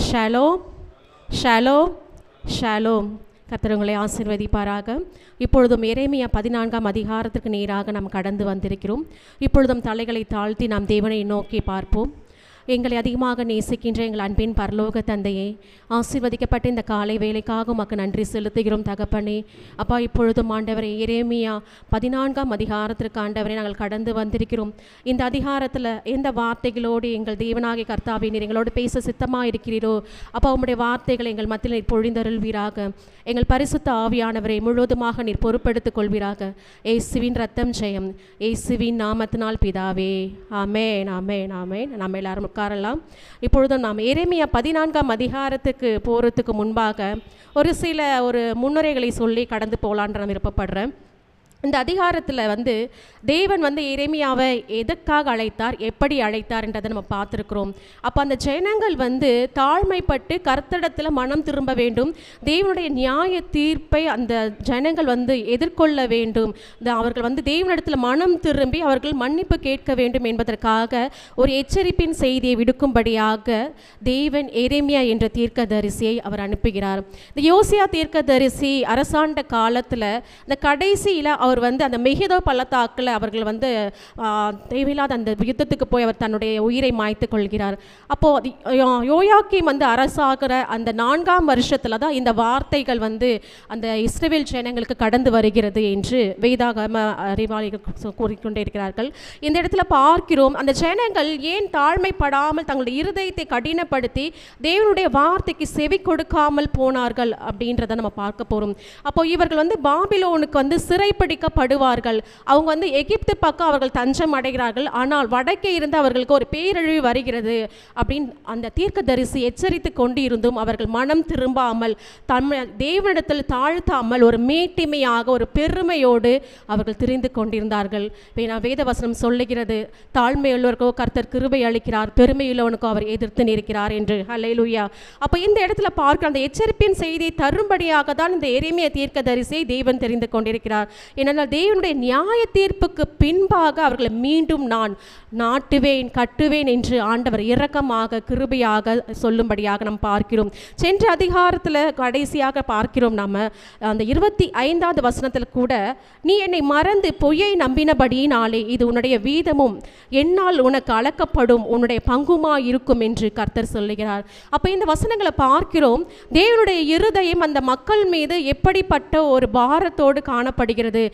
Shalom ஷாலோம் Shalom. கர்த்தர் உங்களை ஆசீர்வதிப்பாராக. இப்பொழுதும் எரேமியா 14ஆம் அதிகாரத்திற்கு நேராக நாம் கடந்து வந்திருக்கிறோம். இப்பொழுதும் தலைகளை தாழ்த்தி நாம் தேவனை நோக்கி பார்ப்போம். எங்களை அதிகமாக நேசிக்கின்ற எங்கள் அன்பின் பரலோக தந்தையே, ஆசீர்வதிக்கப்பட்ட இந்த காலை வேலைக்காக உமக்கு நன்றி செலுத்துகிறோம் தகப்பனே. அப்பா, இப்பொழுதும் ஆண்டவரே எரேமியா 14ஆம் அதிகாரத்திற்கு ஆண்டவரை நாங்கள் கடந்து வந்திருக்கிறோம். இந்த அதிகாரத்தில் எந்த வார்த்தைகளோடு எங்கள் தேவனாகிய கர்த்தாவே நீர் எங்களோடு பேச சித்தமாக இருக்கிறீரோ அப்பா, உம்முடைய வார்த்தைகளை எங்கள் மத்தியில் நீர் பொழிந்தருள்வீராக. எங்கள் பரிசுத்த ஆவியானவரை முழுவதுமாக நீர் பொறுப்பெடுத்துக் கொள்வீராக. இயேசுவின் ரத்தம் ஜெயம், இயேசுவின் நாமத்தினால் பிதாவே, ஆமென் ஆமென் ஆமென். நம்ம எல்லாரும் உட்காரலாம். இப்பொழுதும் நாம் எரேமியா 14ஆம் அதிகாரத்துக்கு போகிறதுக்கு முன்பாக ஒரு சில முன்னுரைகளை சொல்லி கடந்து போகலான்னு நான் விருப்பப்படுறேன். இந்த அதிகாரத்தில் தேவன் எரேமியாவை எதற்காக அழைத்தார், எப்படி அழைத்தார் என்றதை நம்ம பார்த்துருக்குறோம். அப்போ அந்த ஜனங்கள் தாழ்மைப்பட்டு கர்த்தரிடத்தில் மனம் திரும்ப வேண்டும். தேவனுடைய நியாய தீர்ப்பை அந்த ஜனங்கள் எதிர்கொள்ள வேண்டும். அவர்கள் தேவனிடத்தில் மனம் திரும்பி அவர்கள் மன்னிப்பு கேட்க வேண்டும் என்பதற்காக ஒரு எச்சரிப்பின் செய்தியை விடுக்கும்படியாக தேவன் எரேமியா என்ற தீர்க்கதரிசியை அவர் அனுப்புகிறார். இந்த யோசியா தீர்க்கதரிசி அரசாண்ட காலத்தில் இந்த கடைசியில் அவர் அந்த மெகிதோ பள்ளத்தாக்கில் அவர்கள் தேவையில்லாத அந்த யுத்தத்துக்கு போய் அவர் தன்னுடைய உயிரை மாய்த்து கொள்கிறார். அப்போது யோயாக்கீம் அரசாகிற அந்த 4ஆம் வருஷத்தில் தான் இந்த வார்த்தைகள் அந்த இஸ்ரவேல் ஜனங்களுக்கு கடந்து வருகிறது என்று வேதாகம அறிவாளிகள் கூறிக்கொண்டே இருக்கிறார்கள். இந்த இடத்துல பார்க்கிறோம், அந்த ஜனங்கள் ஏன் தாழ்மைப்படாமல் தங்களுடைய இருதயத்தை கடினப்படுத்தி தேவனுடைய வார்த்தைக்கு செவி கொடுக்காமல் போனார்கள் அப்படின்றத நம்ம பார்க்க போகிறோம். அப்போ இவர்கள் பாபிலோனுக்கு சிறைப்பிடிக்கப்படுவார்கள். அவங்க எகிப்து பக்கம் அவர்கள் தஞ்சம் அடைகிறார்கள். ஆனால் வடக்கே இருந்து அவர்களுக்கு ஒரு பேரழிவு வருகிறது அப்படின்னு அந்த தீர்க்கதரிசி எச்சரித்து கொண்டு இருந்தும் அவர்கள் மனம் திரும்பாமல் தேவனிடத்தில் தாழ்த்தாமல் ஒரு மேட்டிமையாக ஒரு பெருமையோடு அவர்கள் திரிந்து கொண்டிருந்தார்கள். வேதவசனம் சொல்லுகிறது, தாழ்மையுள்ளவருக்கோ கர்த்தர் கிருபை அளிக்கிறார், பெருமையுள்ளவனுக்கோ அவர் எதிர்த்து நிற்கிறார் என்று. ஹல்லேலூயா. அப்போ இந்த இடத்துல பார்க்க அந்த எச்சரிப்பின் செய்தியை தரும்படியாக தான் இந்த எரேமியா தீர்க்கதரிசியை தேவன் தெரிந்து கொண்டிருக்கிறார். ஏனென்றால் தேவனுடைய நியாய தீர்ப்புக்கு பின்பாக அவர்களை மீண்டும் நான் நாட்டுவேன் கட்டுவேன் என்று ஆண்டவர் இரக்கமாக கிருபையாக சொல்லும்படியாக நாம் பார்க்கிறோம். சென்ற அதிகாரத்தில் கடைசியாக பார்க்கிறோம் நாம் அந்த 25ஆவது வசனத்தில் கூட, நீ என்னை மறந்து பொய்யை நம்பினபடியினாலே இது உன்னுடைய வீதமும் என்னால் உனக்கு அளக்கப்படும் உன்னுடைய பங்குமா இருக்கும் என்று கர்த்தர் சொல்லுகிறார். அப்போ இந்த வசனங்களை பார்க்கிறோம், தேவனுடைய இருதயம் அந்த மக்கள் மீது எப்படிப்பட்ட ஒரு பாரத்தோடு காணப்படுகிறது.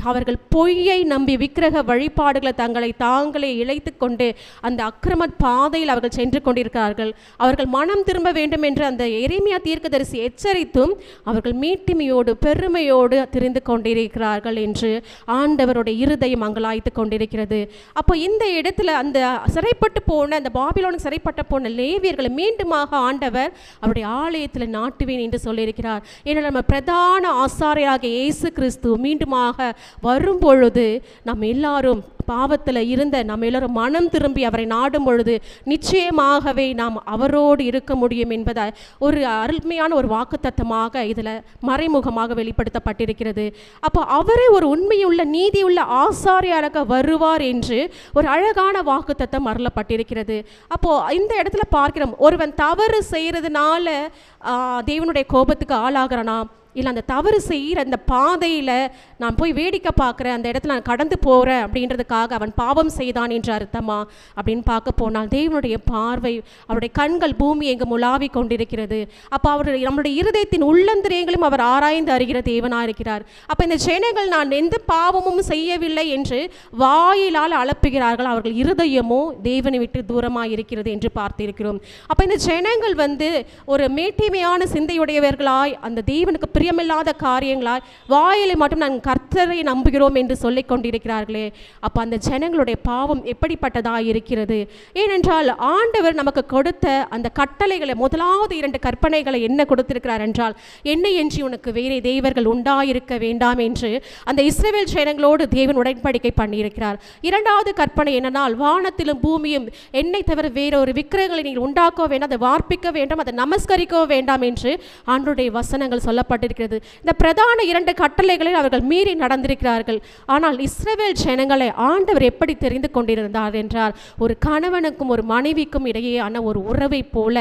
அவர்கள் பொய்யை நம்பி விக்கிரக வழிபாடுகளை தங்களை தாங்களே இழைத்து கொண்டு அந்த அக்கிரம பாதையில் அவர்கள் சென்று கொண்டிருக்கிறார்கள். அவர்கள் மனம் திரும்ப வேண்டும் என்று அந்த எரேமியா தீர்க்கதரிசி எச்சரித்தும் அவர்கள் மீட்டிமையோடு பெருமையோடு திரிந்து கொண்டிருக்கிறார்கள் என்று ஆண்டவருடைய இருதயம் அங்கலாய்த்து கொண்டிருக்கிறது. அப்போ இந்த இடத்துல அந்த சிறைப்பட்டு போன அந்த பாபிலோனுக்கு சிறைப்பட்டு போன லேவியர்களை மீண்டுமாக ஆண்டவர் அவருடைய ஆலயத்தில் நாட்டுவேன் என்று சொல்லியிருக்கிறார். ஏன்னா நம்ம பிரதான ஆசாரியராக இயேசு கிறிஸ்து மீண்டுமாக வரும்பொழுது நம்ம எல்லாரும் பாவத்தில் இருந்த நம்ம எல்லாரும் மனம் திரும்பி அவரை நாடும் பொழுது நிச்சயமாகவே நாம் அவரோடு இருக்க முடியும் என்பதை ஒரு அருமையான ஒரு வாக்குத்தத்தமாக இதில் மறைமுகமாக வெளிப்படுத்தப்பட்டிருக்கிறது. அப்போ அவரே ஒரு உண்மையுள்ள நீதியுள்ள ஆசாரியராக வருவார் என்று ஒரு அழகான வாக்குத்தத்தம் அருளப்பட்டிருக்கிறது. அப்போது இந்த இடத்துல பார்க்கிறோம், ஒருவன் தவறு செய்கிறதுனால தேவனுடைய கோபத்துக்கு ஆளாகிறானா, இல்லை அந்த தவறு செய்கிற அந்த பாதையில் நான் போய் வேடிக்கை பார்க்குறேன், அந்த இடத்துல நான் கடந்து போகிறேன் அப்படின்றதுக்காக அவன் பாவம் செய்தான் என்று அர்த்தமா அப்படின்னு பார்க்க போனால் தேவனுடைய பார்வை அவருடைய கண்கள் பூமி எங்கும் உலாவி கொண்டிருக்கிறது. அப்போ நம்முடைய இருதயத்தின் உள்ளந்திரியங்களும் அவர் ஆராய்ந்து அறிகிற தேவனாக இருக்கிறார். அப்போ இந்த ஜனங்கள் நான் எந்த பாவமும் செய்யவில்லை என்று வாயிலால் அலப்புகிறார்கள், அவர்கள் இருதயமோ தேவனை விட்டு தூரமாக இருக்கிறது என்று பார்த்திருக்கிறோம். அப்போ இந்த ஜனங்கள் ஒரு மேட்டிமையான சிந்தையுடையவர்களாய் அந்த தேவனுக்கு பிரியமில்லாத காரியங்களாய் வாயிலை மட்டும் நாங்கள் கர்த்தரை நம்புகிறோம் என்று சொல்லிக் கொண்டிருக்கிறார்களே. அப்போ அந்த ஜனங்களுடைய பாவம் எப்படிப்பட்டதாக இருக்கிறது. ஏனென்றால் ஆண்டவர் நமக்கு கொடுத்த அந்த கட்டளைகளை முதலாவது 2 கற்பனைகளை என்ன கொடுத்திருக்கிறார் என்றால், என்னை என்று உனக்கு வேறே தெய்வர்கள் உண்டாயிருக்க வேண்டாம் என்று அந்த இஸ்ரவேல் ஜனங்களோடு தேவன் உடன்படிக்கை பண்ணியிருக்கிறார். 2வது கற்பனை என்னென்னால், வானத்திலும் பூமியும் என்னை தவிர வேறொரு விக்கிரகங்களை நீங்கள் உண்டாக்க வேண்டாம், அதை வார்ப்பிக்க வேண்டாம், அதை நமஸ்கரிக்க வேண்டாம் என்று ஆண்டவருடைய வசனங்கள் சொல்லப்பட்டிருக்கிறது. காணப்படுகிறது. இந்த பிரதான 2 கட்டளைகளில் அவர்கள் மீறி நடந்திருக்கிறார்கள். ஆனால் இஸ்ரவேல் ஜனங்களை ஆண்டவர் எப்படி தெரிந்து கொண்டிருந்தார் என்றால், ஒரு கணவனுக்கும் ஒரு மனைவிக்கும் இடையேயான ஒரு உறவை போல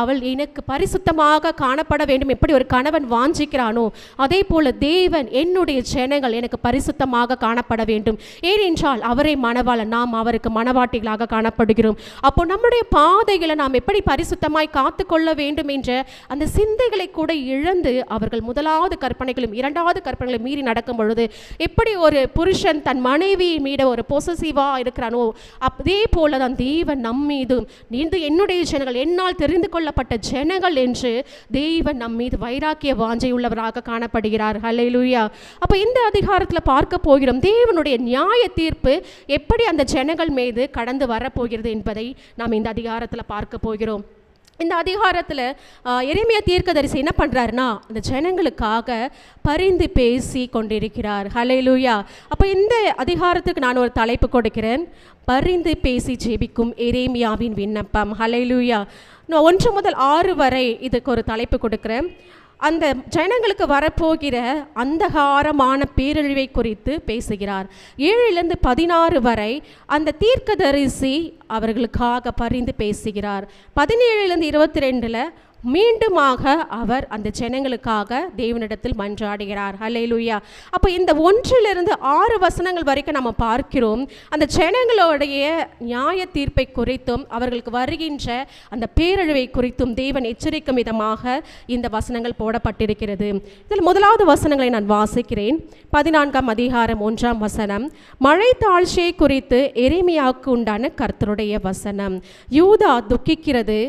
அவள் எனக்கு பரிசுத்தமாக காணப்பட வேண்டும். எப்படி ஒரு கணவன் வாஞ்சிக்கிறானோ அதே போல தேவன் என்னுடைய ஜனங்கள் எனக்கு பரிசுத்தமாக காணப்பட வேண்டும். ஏனென்றால் அவரை மணவாளன், நாம் அவருக்கு மணவாட்டிகளாக காணப்படுகிறோம். அப்போ நம்முடைய பாதைகளை நாம் எப்படி பரிசுத்தமாய் காத்து கொள்ள வேண்டும் என்ற அந்த சிந்தைகளை கூட இழந்து அவர்கள் முதலாவது கற்பனைகளும் 2வது கற்பனைகளும் மீறி நடக்கும் பொழுது எப்படி ஒரு புருஷன் தன் மனைவி மீது ஒரு பொசசிவா இருக்கிறானோ அதே போல தான் தேவன் நம் மீதும், நீந்து என்னுடைய ஜனங்கள், என்னால் தெரிந்து கொள்ளப்பட்ட ஜனங்கள் என்று தேவன் நம் மீது வைராக்கிய வாஞ்சை உள்ளவராக காணப்படுகிறார். ஹல்லேலூயா. அப்போ இந்த அதிகாரத்தில் பார்க்க போகிறோம் தேவனுடைய நியாய தீர்ப்பு எப்படி அந்த ஜனங்கள் மீது கடந்து வரப்போகிறது என்பதை நாம் இந்த அதிகாரத்தில் பார்க்க போகிறோம். இந்த அதிகாரத்தில் எரேமியா தீர்க்கதரிசி என்ன பண்ணுறாருன்னா, அந்த ஜனங்களுக்காக பரிந்து பேசி கொண்டிருக்கிறார். ஹல்லேலூயா. அப்போ இந்த அதிகாரத்துக்கு நான் ஒரு தலைப்பு கொடுக்கிறேன், பரிந்து பேசி ஜெபிக்கும் எரேமியாவின் விண்ணப்பம். ஹல்லேலூயா. நான் 1 முதல் 6 வரை இதுக்கு ஒரு தலைப்பு கொடுக்குறேன். அந்த ஜனங்களுக்கு வரப்போகிற அந்தகாரமான பேரழிவை குறித்து பேசுகிறார். 7 - 16 வரை அந்த தீர்க்கதரிசி அவர்களுக்காக பரிந்து பேசுகிறார். 17 - 22 மீண்டுமாக அவர் அந்த ஜனங்களுக்காக தேவனிடத்தில் மன்றாடுகிறார். ஹல்லேலூயா. அப்போ இந்த 1 - 6 வசனங்கள் வரைக்கும் நம்ம பார்க்கிறோம் அந்த ஜனங்களுடைய நியாய தீர்ப்பை குறித்தும் அவர்களுக்கு வருகின்ற அந்த பேரழிவை குறித்தும் தேவன் எச்சரிக்கும் விதமாக இந்த வசனங்கள் போடப்பட்டிருக்கிறது. இதில் முதலாவது வசனங்களை நான் வாசிக்கிறேன். 14ஆம் அதிகாரம் 1ஆம் வசனம், மழை தாழ்ச்சியை குறித்து எரேமியாவுக்கு உண்டான கர்த்தருடைய வசனம். யூதா துக்கிக்கிறது,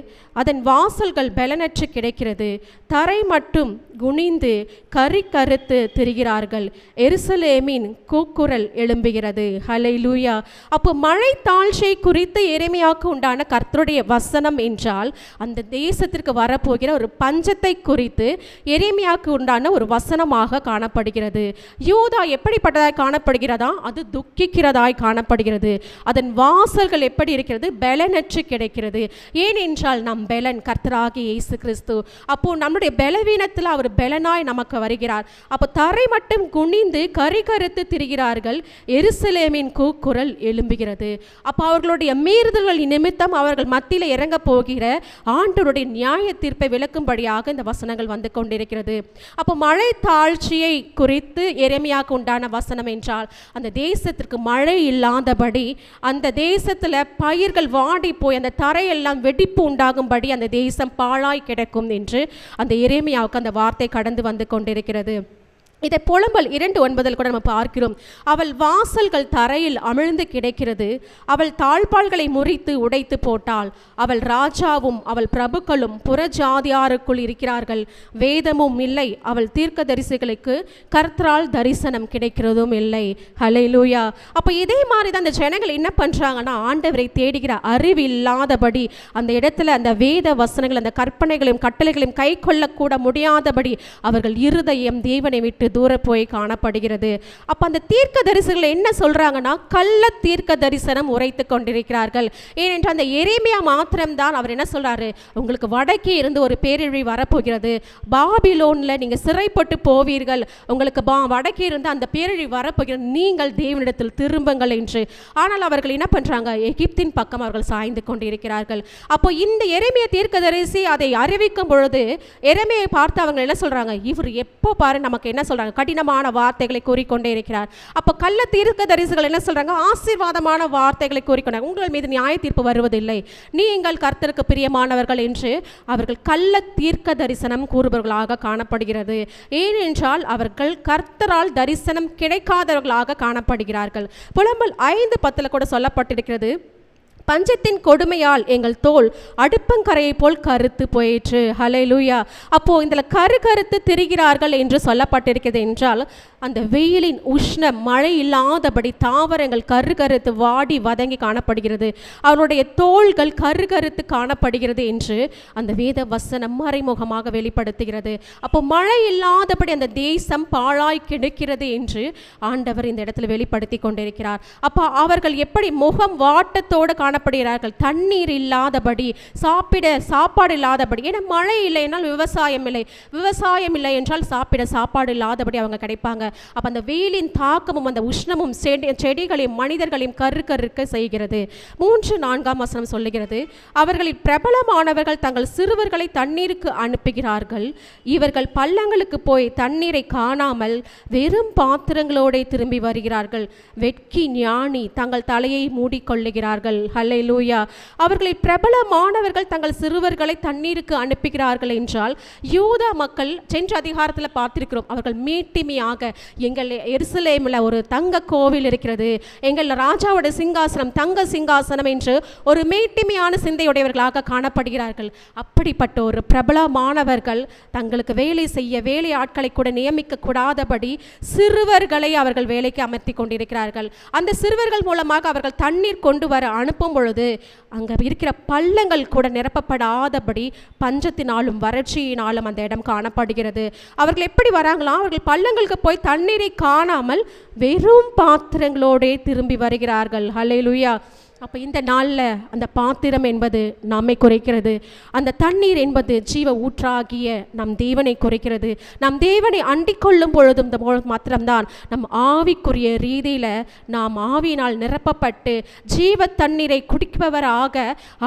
அதன் வாசல்கள் பலனற்று கிடைக்கிறது, தரை மட்டும் குனிந்து கரி கருத்து திரிகிறார்கள், எருசலேமின் கூக்குரல் எழும்புகிறது. ஹல்லேலூயா. அப்போ மழை தாழ்ச்சியை குறித்து எரேமியாவுக்கு உண்டான கர்த்தருடைய வசனம் என்றால் அந்த தேசத்திற்கு வரப்போகிற ஒரு பஞ்சத்தை குறித்து எரேமியாவுக்கு உண்டான ஒரு வசனமாக காணப்படுகிறது. யூதா எப்படிப்பட்டதாய் காணப்படுகிறதா? அது துக்கிக்கிறதாய் காணப்படுகிறது. அதன் வாசல்கள் எப்படி இருக்கிறது? பலனற்று கிடைக்கிறது. ஏனென்றால் நம் பலன் கர்த்தராகிய இயேசு கிறிஸ்து. அப்போ நம்முடைய பலவீனத்தில் அவர் பலனாய் நமக்கு வருகிறார். அப்போ தரை மட்டும் குனிந்து கரி கருத்து திரிகிறார்கள், எருசலேமின் கூக்குரல் எழும்புகிறது. அப்போ அவர்களுடைய மீறுதல்கள் நிமித்தம் அவர்கள் மத்தியில் இறங்க போகிற ஆண்டவருடைய நியாய தீர்ப்பை விளக்கும்படியாக இந்த வசனங்கள் வந்து கொண்டிருக்கிறது. அப்போ மழை தாழ்ச்சியை குறித்து எரேமியாவுக்கு உண்டான வசனம் என்றால் அந்த தேசத்திற்கு மழை இல்லாதபடி, அந்த தேசத்தில் பயிர்கள் வாடி போய் அந்த தரையெல்லாம் வெடிப்பு உண்டாகும்படி அந்த தேசம் பாழாய் கிடக்கும் என்று அந்த எரேமியாவுக்கு அந்த வார்த்தை கடந்து வந்து கொண்டிருக்கிறது. இதை புலம்பல் 2:9 கூட நம்ம பார்க்கிறோம். அவள் வாசல்கள் தரையில் அமிழ்ந்து கிடக்கிறது, அவள் தாழ்பால்களை முறித்து உடைத்து போட்டாள், அவள் ராஜாவும் அவள் பிரபுக்களும் புறஜாதியாருக்குள் இருக்கிறார்கள், வேதமும் இல்லை, அவள் தீர்க்கதரிசிகளுக்கு கர்த்தரால் தரிசனம் கிடைக்கிறதும் இல்லை. ஹல்லேலூயா. அப்போ இதே மாதிரி தான் அந்த ஜனங்கள் என்ன பண்ணுறாங்கன்னா, ஆண்டவரை தேடுகிற அறிவு இல்லாதபடி அந்த இடத்துல அந்த வேத வசனங்கள், அந்த கற்பனைகளையும் கட்டளைகளையும் கை கொள்ளக்கூட முடியாதபடி அவர்கள் இருதயம் தேவனை விட்டு தூர போய் காணப்படுகிறது. அப்போ அந்த தீர்க்க தரிசனங்கள் என்ன சொல்றாங்கன்னா, கள்ள தீர்க்க தரிசனம் உரைத்து கொண்டிருக்கிறார்கள். ஏனென்றால் அந்த எரேமியா மாத்திரம்தான் அவர் என்ன சொல்றாரு, உங்களுக்கு வடக்கே இருந்து ஒரு பேரழிவு வரப்போகிறது, பாபிலோன்ல நீங்க சிறைப்பட்டு போவீர்கள், உங்களுக்கு வடக்கே இருந்து அந்த பேரழிவு வரப்போகிறது, நீங்கள் தேவனிடத்தில் திரும்புங்கள் என்று. ஆனால் அவர்கள் என்ன பண்றாங்க, எகிப்தின் பக்கம் அவர்கள் சாய்ந்து கொண்டிருக்கிறார்கள். அப்போ இந்த எரேமியா தீர்க்கதரிசி அதை அறிவிக்கும் பொழுது எரேமியாவை பார்த்து அவங்க என்ன சொல்றாங்க, இவர் எப்போ பாரு நமக்கு என்ன சொல்றாங்க, கடினமான வார்த்தைகளை கூறிக்கொண்டே இருக்கிறார். அப்போ கள்ள தீர்க்கதரிசிகள் என்ன சொல்றாங்க, ஆசீர்வாதமான வார்த்தைகளை கூறிக்கொண்டார், உங்கள் மீது நியாய தீர்ப்பு வருவதில்லை, நீங்கள் கர்த்தருக்கு பிரியமானவர்கள் என்று அவர்கள் கள்ள தீர்க்க தரிசனம் கூறுபவர்களாக காணப்படுகிறது. ஏனென்றால் அவர்கள் கர்த்தரால் தரிசனம் கிடைக்காதவர்களாக காணப்படுகிறார்கள். புலம்பல் 5:10 கூட சொல்லப்பட்டிருக்கிறது, பஞ்சத்தின் கொடுமையால் எங்கள் தோல் அடுப்பங்கரையை போல் கருத்து போயிற்று. ஹல்லேலூயா. அப்போ இதில் கருத்து திரிகிறார்கள் என்று சொல்லப்பட்டிருக்கிறது என்றால் அந்த வெயிலின் உஷ்ணம், மழை இல்லாதபடி தாவரங்கள் கருத்து வாடி வதங்கி காணப்படுகிறது, அவருடைய தோள்கள் கருத்து காணப்படுகிறது என்று அந்த வேத வசனம் மறைமுகமாக வெளிப்படுத்துகிறது. அப்போ மழை இல்லாதபடி அந்த தேசம் பாழாய் கிடக்கிறது என்று ஆண்டவர் இந்த இடத்துல வெளிப்படுத்தி கொண்டிருக்கிறார். அப்போ அவர்கள் எப்படி முகம் வாட்டத்தோடு காணப்படுகிறார்கள் காணப்படுகிறார்கள். தண்ணீர் இல்லாதபடி, சாப்பாடு இல்லாதபடி. ஏன்னா மழை இல்லை என்றால் விவசாயம் இல்லை, விவசாயம் இல்லை என்றால் சாப்பாடு இல்லாதபடி அவங்க கிடைப்பாங்க. அப்போ அந்த வெயிலின் தாக்கமும் அந்த உஷ்ணமும் செடிகளையும் மனிதர்களையும் கருக்க செய்கிறது. 3-4 வசனம் சொல்லுகிறது, அவர்களில் பிரபலமானவர்கள் தங்கள் சிறுவர்களை தண்ணீருக்கு அனுப்புகிறார்கள். இவர்கள் பள்ளங்களுக்கு போய் தண்ணீரை காணாமல் வெறும் பாத்திரங்களோட திரும்பி வருகிறார்கள். வெட்கி ஞானி தங்கள் தலையை மூடிக்கொள்ளுகிறார்கள். ஹல்லேலூயா. அவர்களில் பிரபலமானவர்கள் தங்கள் சிறுவர்களை தண்ணீருக்கு அனுப்புகிறார்கள் என்றால் யூதா மக்கள் சென்ற அதிகாரத்தில் பார்த்திருக்கிறோம். அவர்கள் மீட்டிமையாக, எங்கள் எருசலேமில் ஒரு தங்க கோவில் இருக்கிறது, எங்கள் ராஜாவோட சிங்காசனம் தங்க சிங்காசனம் என்று ஒரு மேட்டிமையான சிந்தையுடையவர்களாக காணப்படுகிறார்கள். அப்படிப்பட்ட ஒரு பிரபலமானவர்கள் தங்களுக்கு வேலை செய்ய வேலை ஆட்களை கூட நியமிக்க கூடாதபடி சிறுவர்களை அவர்கள் வேலைக்கு அமர்த்தி கொண்டிருக்கிறார்கள். அந்த சிறுவர்கள் மூலமாக அவர்கள் தண்ணீர் கொண்டு வர அனுப்பும் பொழுது அங்கே இருக்கிற பள்ளங்கள் கூட நிரப்பப்படாதபடி பஞ்சத்தினாலும் வறட்சியினாலும் அந்த இடம் காணப்படுகிறது. அவர்கள் எப்படி வராங்களாம்? அவர்கள் பள்ளங்களுக்கு போய் தண்ணீரை காணாமல் வெறும் பாத்திரங்களோடே திரும்பி வருகிறார்கள். ஹல்லேலூயா. அப்போ இந்த நாளில் அந்த பாத்திரம் என்பது நம்மை குறைக்கிறது. அந்த தண்ணீர் என்பது ஜீவ ஊற்றாகிய நம் தேவனை குறைக்கிறது. நம் தேவனை அண்டிக் கொள்ளும் பொழுதும் மாத்திரம்தான் நம் ஆவிக்குரிய ரீதியில் நாம் ஆவியினால் நிரப்பப்பட்டு ஜீவ தண்ணீரை குடிப்பவராக,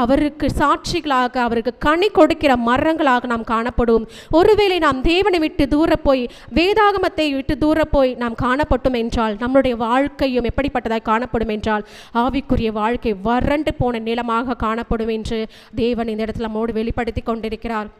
அவருக்கு சாட்சிகளாக, அவருக்கு கனி கொடுக்கிற மரங்களாக நாம் காணப்படுவோம். ஒருவேளை நாம் தேவனை விட்டு தூர போய், வேதாகமத்தை விட்டு தூர போய் நாம் காணப்பட்டோம் என்றால் நம்முடைய வாழ்க்கையும் எப்படிப்பட்டதாய் காணப்படும் என்றால் ஆவிக்குரிய வாழ்க்கை வறண்டு போன நிலமாக காணப்படும் என்று தேவன் இந்த இடத்துல நம்மோடு வெளிப்படுத்தி கொண்டிருக்கிறார்.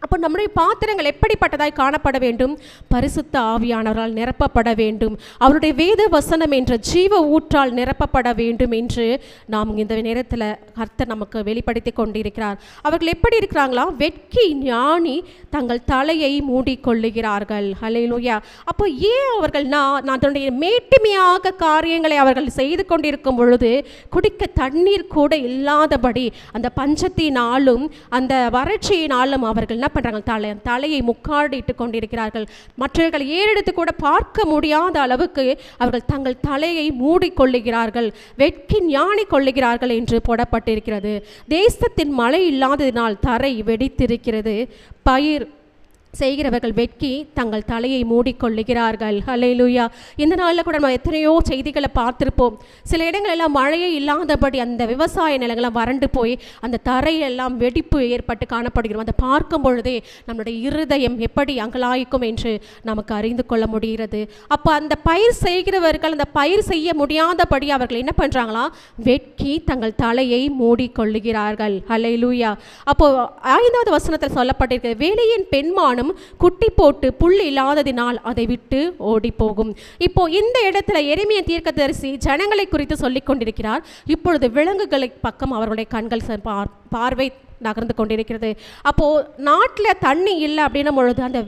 அப்போ நம்முடைய பாத்திரங்கள் எப்படிப்பட்டதாய் காணப்பட வேண்டும்? பரிசுத்த ஆவியானவரால் நிரப்பப்பட வேண்டும். அவருடைய வேத வசனம் என்ற ஜீவ ஊற்றால் நிரப்பப்பட வேண்டும் என்று நாம் இந்த நேரத்தில் கர்த்தர் நமக்கு வெளிப்படுத்தி கொண்டிருக்கிறார். அவர்கள் எப்படி இருக்கிறாங்களா? வெட்கி ஞானி தங்கள் தலையை மூடிக்கொள்ளுகிறார்கள். ஹல்லேலூயா. அப்போ ஏன் அவர்கள் நான் அதனுடைய மேட்டிமையாக காரியங்களை அவர்கள் செய்து கொண்டிருக்கும் பொழுது குடிக்க தண்ணீர் கூட இல்லாதபடி அந்த பஞ்சத்தினாலும் அந்த வறட்சியினாலும் அவர்கள் என்ன பண்றாங்க? தலையை முக்காடிட்டு கொண்டிருக்கிறார்கள். மற்றவர்கள் ஏறெடுத்து கூட பார்க்க முடியாத அளவுக்கு அவர்கள் தங்கள் தலையை மூடிக்கொள்ளுகிறார்கள், வெட்கி ஞானி கொள்ளுகிறார்கள் என்று போடப்பட்டிருக்கிறது. தேசத்தின் மழை இல்லாததினால் தரை வெடித்திருக்கிறது. பயிர் செய்கிறவர்கள் வெட்கி தங்கள் தலையை மூடிக்கொள்ளுகிறார்கள். ஹல்லேலூயா. இந்த நாளில் கூட நம்ம எத்தனையோ செய்திகளை பார்த்துருப்போம். சில இடங்களெல்லாம் மழையே இல்லாதபடி அந்த விவசாய நிலங்கள்லாம் வறண்டு போய் அந்த தரையெல்லாம் வெடிப்பு ஏற்பட்டு காணப்படுகிறோம். அதை பார்க்கும் பொழுதே நம்மளுடைய இருதயம் எப்படி அங்கலாய்க்கும் என்று நமக்கு அறிந்து கொள்ள முடிகிறது. அப்போ அந்த பயிர் செய்கிறவர்கள் அந்த பயிர் செய்ய முடியாதபடி அவர்கள் என்ன பண்ணுறாங்களா? வெட்கி தங்கள் தலையை மூடிக்கொள்ளுகிறார்கள். ஹல்லேலூயா. அப்போ 5வது வசனத்தில் சொல்லப்பட்டிருக்கிறது, வேலையின் பெண்மானும் குட்டி போட்டு புல் இல்லாததினால் அதை விட்டு ஓடி போகும். இப்போ இந்த இடத்துல எரேமியா தீர்க்கதரிசி ஜனங்களை குறித்து சொல்லிக் கொண்டிருக்கிறார். இப்பொழுது விலங்குகளை பக்கம் அவர்களுடைய கண்கள் பார்வை நகர்ந்து கொண்டிருக்கிறது. அப்போது நாட்டில் தண்ணி இல்லை அப்படின்னும் பொழுது அந்த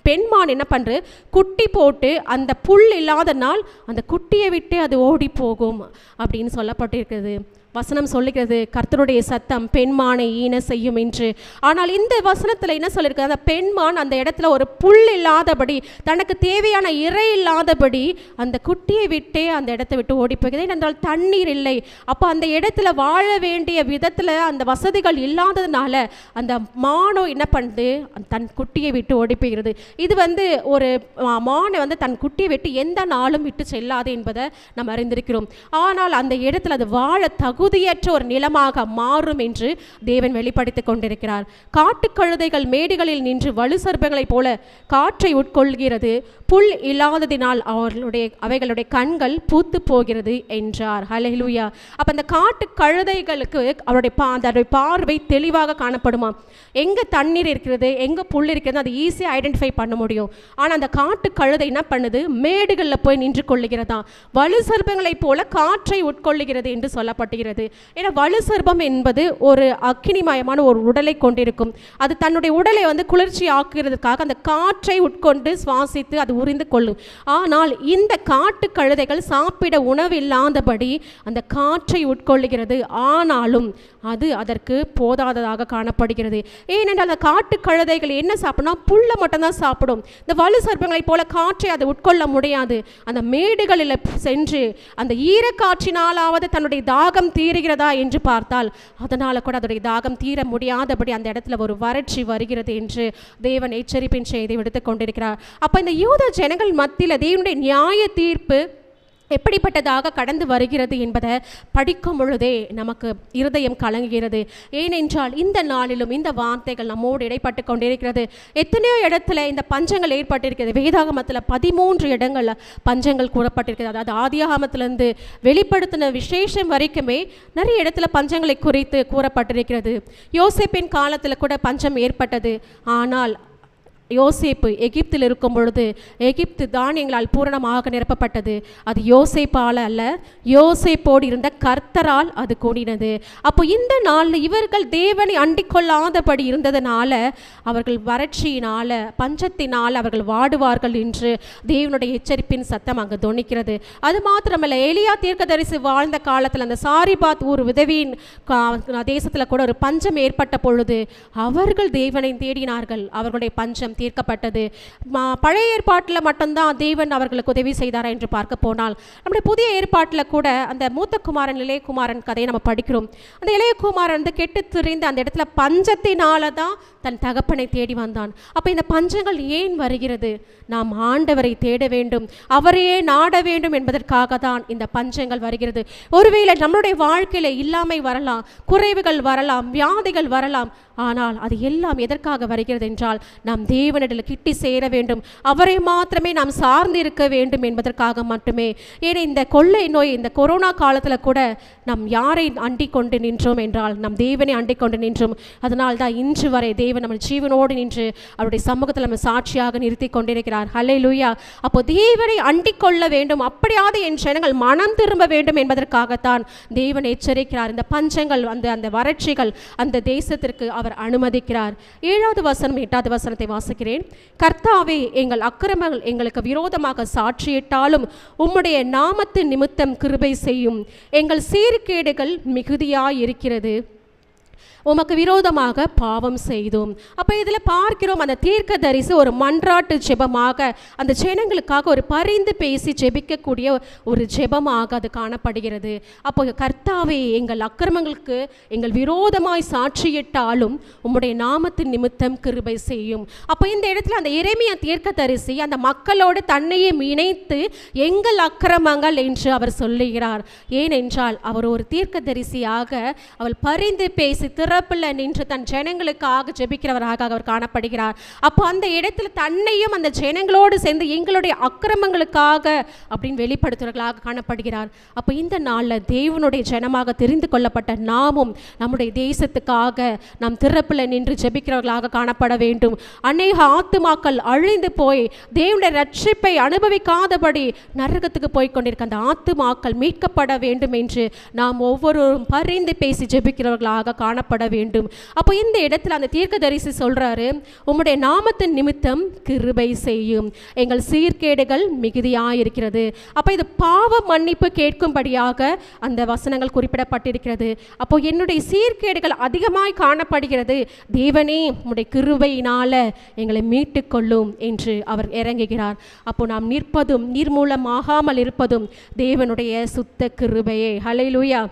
பெண்மான் என்ன பண்ணுறது? குட்டி போட்டு அந்த புல் இல்லாத நாள் அந்த குட்டியை விட்டு அது ஓடி போகும் அப்படின்னு சொல்லப்பட்டிருக்கிறது. வசனம் சொல்லுகிறது, கர்த்தருடைய சத்தம் பெண்மானை ஈன செய்யும் என்று. ஆனால் இந்த வசனத்தில் என்ன சொல்லியிருக்கு? அந்த பெண்மான் அந்த இடத்துல ஒரு புல் இல்லாதபடி, தனக்கு தேவையான இறை இல்லாதபடி அந்த குட்டியை விட்டே அந்த இடத்தை விட்டு ஓடி போகிறது. ஏனென்றால் தண்ணீர் இல்லை. அப்போ அந்த இடத்துல வாழ வேண்டிய விதத்தில் அந்த வசதிகள் இல்லாததுனால அந்த மானோ என்ன பண்ணுது? தன் குட்டியை விட்டு ஓடி போகிறது. இது ஒரு மானை தன் குட்டியை விட்டு எந்த நாளும் விட்டு செல்லாது என்பதை நாம் அறிந்திருக்கிறோம். ஆனால் அந்த இடத்துல அது வாழ தகுதியற்ற ஒரு நிலமாக மாறும் என்று தேவன் வெளிப்படுத்தி கொண்டிருக்கிறார். காட்டு கழுதைகள் மேடுகளில் நின்று வலு சர்ப்பங்களைப் போல காற்றை உட்கொள்கிறது. புல் இல்லாததினால் அவைகளுடைய கண்கள் பூத்து போகிறது என்றார். ஹல்லேலூயா. அப்போ அந்த காட்டு கழுதைகளுக்கு அவருடைய பார்வை தெளிவாக காணப்படுமா? எங்கே தண்ணீர் இருக்கிறது, எங்கே புல் இருக்கிறது, அதை ஈஸியாக ஐடென்டிஃபை பண்ண முடியும். ஆனால் அந்த காட்டு கழுதை என்ன பண்ணுது? மேடுகளில் போய் நின்று கொள்ளுகிறதா. வலு சர்ப்பங்களைப் போல காற்றை உட்கொள்ளுகிறது என்று சொல்லப்பட்டுகிறது. ஏன்னா வலு சர்ப்பம் என்பது ஒரு அக்கினிமயமான ஒரு உடலை கொண்டிருக்கும். அது தன்னுடைய உடலை குளிர்ச்சி ஆக்குறதுக்காக அந்த காற்றை உட்கொண்டு சுவாசித்து அது உறிந்து கொள்ளும். ஆனால் இந்த காட்டு கழுதைகள் சாப்பிட உணவு இல்லாதபடி அந்த காற்றை உட்கொள்ளுகிறது. ஆனாலும் அது அதற்கு போதாததாக காணப்படுகிறது. ஏனென்றால் அந்த காட்டு கழுதைகள் என்ன சாப்பிடணும்? புல்லை மட்டும்தான் சாப்பிடும். இந்த வலு சர்ப்பங்களைப் போல காற்றை அதை உட்கொள்ள முடியாது. அந்த மேடுகளில் சென்று அந்த ஈரக்காற்றினாலாவது தன்னுடைய தாகம் தீருகிறதா என்று பார்த்தால் அதனால் கூட அதனுடைய தாகம் தீர முடியாதபடி அந்த இடத்துல ஒரு வறட்சி வருகிறது என்று தேவன் எச்சரிப்பின் செய்தி விடுத்துக் கொண்டிருக்கிறார். அப்போ இந்த யூத ஜனங்கள் மத்தியில் தேவனுடைய நியாய தீர்ப்பு எப்படிப்பட்டதாக கடந்து வருகிறது என்பதை படிக்கும் பொழுதே நமக்கு இருதயம் கலங்குகிறது. ஏனென்றால் இந்த நாளிலும் இந்த வார்த்தைகள் நம்மோடு இடைப்பட்டு கொண்டிருக்கிறது. எத்தனையோ இடத்துல இந்த பஞ்சங்கள் ஏற்பட்டிருக்கிறது. வேதாகமத்தில் 13 இடங்களில் பஞ்சங்கள் கூறப்பட்டிருக்கிறது. அதாவது ஆதியாகமத்திலிருந்து வெளிப்படுத்தின விசேஷம் வரைக்குமே நிறைய இடத்துல பஞ்சங்களை குறித்து கூறப்பட்டிருக்கிறது. யோசேப்பின் காலத்தில் கூட பஞ்சம் ஏற்பட்டது. ஆனால் யோசேப்பு எகிப்தில் இருக்கும் பொழுது எகிப்து தானியங்களால் பூரணமாக நிரப்பப்பட்டது. அது யோசேப்பால் அல்ல, யோசேப்போடு இருந்த கர்த்தரால் அது கூடினது. அப்போ இந்த நாளில் இவர்கள் தேவனை அண்டிக் கொள்ளாதபடி இருந்ததுனால அவர்கள் வறட்சியினால் பஞ்சத்தினால் அவர்கள் வாடுவார்கள் என்று தேவனுடைய எச்சரிப்பின் சத்தம் அங்கு தொனிக்கிறது. அது மாத்திரமல்ல, எலியா தீர்க்கதரிசி வாழ்ந்த காலத்தில் அந்த சாரிபாத் ஊர் விதவியின் தேசத்தில் கூட ஒரு பஞ்சம் ஏற்பட்ட பொழுது அவர்கள் தேவனை தேடினார்கள். அவர்களுடைய பஞ்சம் தீர்க்கப்பட்டது. பழைய ஏற்பாட்டில் மட்டும்தான் தேவன் அவர்களுக்கு உதவி செய்தாரா என்று பார்க்க போனால் நம்முடைய புதிய ஏற்பாட்டில் கூட அந்த மூத்த குமாரன் இளையகுமாரன் கதையை நம்ம படிக்கிறோம். அந்த இளையகுமாரன் வந்து கெட்டு திரிந்து அந்த இடத்துல பஞ்சத்தினால தான் தன் தகப்பனை தேடி வந்தான். அப்போ இந்த பஞ்சங்கள் ஏன் வருகிறது? நாம் ஆண்டவரை தேட வேண்டும், அவரையே நாட வேண்டும் என்பதற்காக தான் இந்த பஞ்சங்கள் வருகிறது. ஒருவேளை நம்மளுடைய வாழ்க்கையில இல்லாமை வரலாம், குறைவுகள் வரலாம், வியாதிகள் வரலாம். ஆனால் அது எல்லாம் எதற்காக வருகிறது என்றால் நாம் தேவனிடத்தில் கிட்டி சேர வேண்டும், அவரை மாத்திரமே நாம் சார்ந்து இருக்க வேண்டும் என்பதற்காக மட்டுமே. ஏன்னா இந்த கொள்ளை நோய், இந்த கொரோனா காலத்தில் கூட நாம் யாரை அண்டிக் கொண்டு நின்றோம் என்றால் நம் தேவனை அண்டிக் கொண்டு நின்றோம். அதனால் தான் இன்று வரை தேவன் நம்ம ஜீவனோடு நின்று அவருடைய சமூகத்தில் நம்ம சாட்சியாக நிறுத்தி கொண்டிருக்கிறார். ஹல்லேலூயா. அப்போ தேவனை அண்டிக் கொள்ள வேண்டும், அப்படியாவது என் ஜனங்கள் மனம் திரும்ப வேண்டும் என்பதற்காகத்தான் தேவன் எச்சரிக்கிறார். இந்த பஞ்சங்கள் அந்த வறட்சிகள் அந்த தேசத்திற்கு அவர் அனுமதிக்கிறார். 7வது வசனம் 8வது வசனத்தை வாசிக்கிறேன். கர்த்தாவே, எங்கள் அக்கிரமங்கள் எங்களுக்கு விரோதமாக சாட்சியிட்டாலும் உம்முடைய நாமத்தின் நிமித்தம் கிருபை செய்யும். எங்கள் சீர்கேடுகள் மிகுதியாயிருக்கிறது, உமக்கு விரோதமாக பாவம் செய்தோம். அப்போ இதில் பார்க்கிறோம், அந்த தீர்க்கதரிசி ஒரு மன்றாட்டு ஜெபமாக அந்த ஜனங்களுக்காக ஒரு பரிந்து பேசி ஜெபிக்கக்கூடிய ஒரு ஜெபமாக அது காணப்படுகிறது. அப்போ கர்த்தாவே, எங்கள் அக்கிரமங்களுக்கு எங்கள் விரோதமாய் சாட்சியிட்டாலும் உம்முடைய நாமத்தின் நிமித்தம் கிருபை செய்யும். அப்போ இந்த இடத்துல அந்த எரேமியா தீர்க்கதரிசி அந்த மக்களோடு தன்னையே இணைத்து எங்கள் அக்கிரமங்கள் என்று அவர் சொல்லுகிறார். ஏனென்றால் அவர் ஒரு தீர்க்கதரிசியாக அவள் பரிந்து பேசி பிள்ளை நின்று தன் ஜனங்களுக்காக ஜெபிக்கிறவராக அவர் காணப்படுகிறார். அப்போ அந்த இடத்துல தன்னையும் அந்த ஜனங்களோடு சேர்ந்து எங்களுடைய அக்கிரமங்களுக்காக அப்படின்னு வெளிப்படுத்துவர்களாக காணப்படுகிறார். அப்போ இந்த நாளில் தேவனுடைய ஜனமாக தெரிந்து கொள்ளப்பட்ட நாமும் நம்முடைய தேசத்துக்காக நாம் திறப்பில் நின்று ஜெபிக்கிறவர்களாக காணப்பட வேண்டும். அநேக ஆத்துமாக்கள் அழிந்து போய் தேவனுடைய ரட்சிப்பை அனுபவிக்காதபடி நரகத்துக்கு போய் கொண்டிருக்க அந்த ஆத்துமாக்கள் மீட்கப்பட வேண்டும் என்று நாம் ஒவ்வொருவரும் பரிந்து பேசி ஜெபிக்கிறவர்களாக காணப்பட வேண்டும். அப்போ இந்த இடத்துல அந்த தீர்க்கதரிசி சொல்றாரு, உம்முடைய நாமத்தின் நிமித்தம் கிருபை செய்யும், எங்கள் சீர்கேடுகள் மிகுதியாயிருக்கிறது. அப்போ இது பாவ மன்னிப்பு கேட்கும்படியாக அந்த வசனங்கள் குறிப்பிடப்பட்டிருக்கிறது. அப்போ என்னுடைய சீர்கேடுகள் அதிகமாய் காணப்படுகிறது, தேவனே உம்முடைய கிருபையினால எங்களை மீட்டு கொள்ளும் என்று அவர் இறங்குகிறார். அப்போ நாம் நிற்பதும் நிர்மூலமாகாமல் இருப்பதும் தேவனுடைய சுத்த கிருபையே. ஹல்லேலூயா.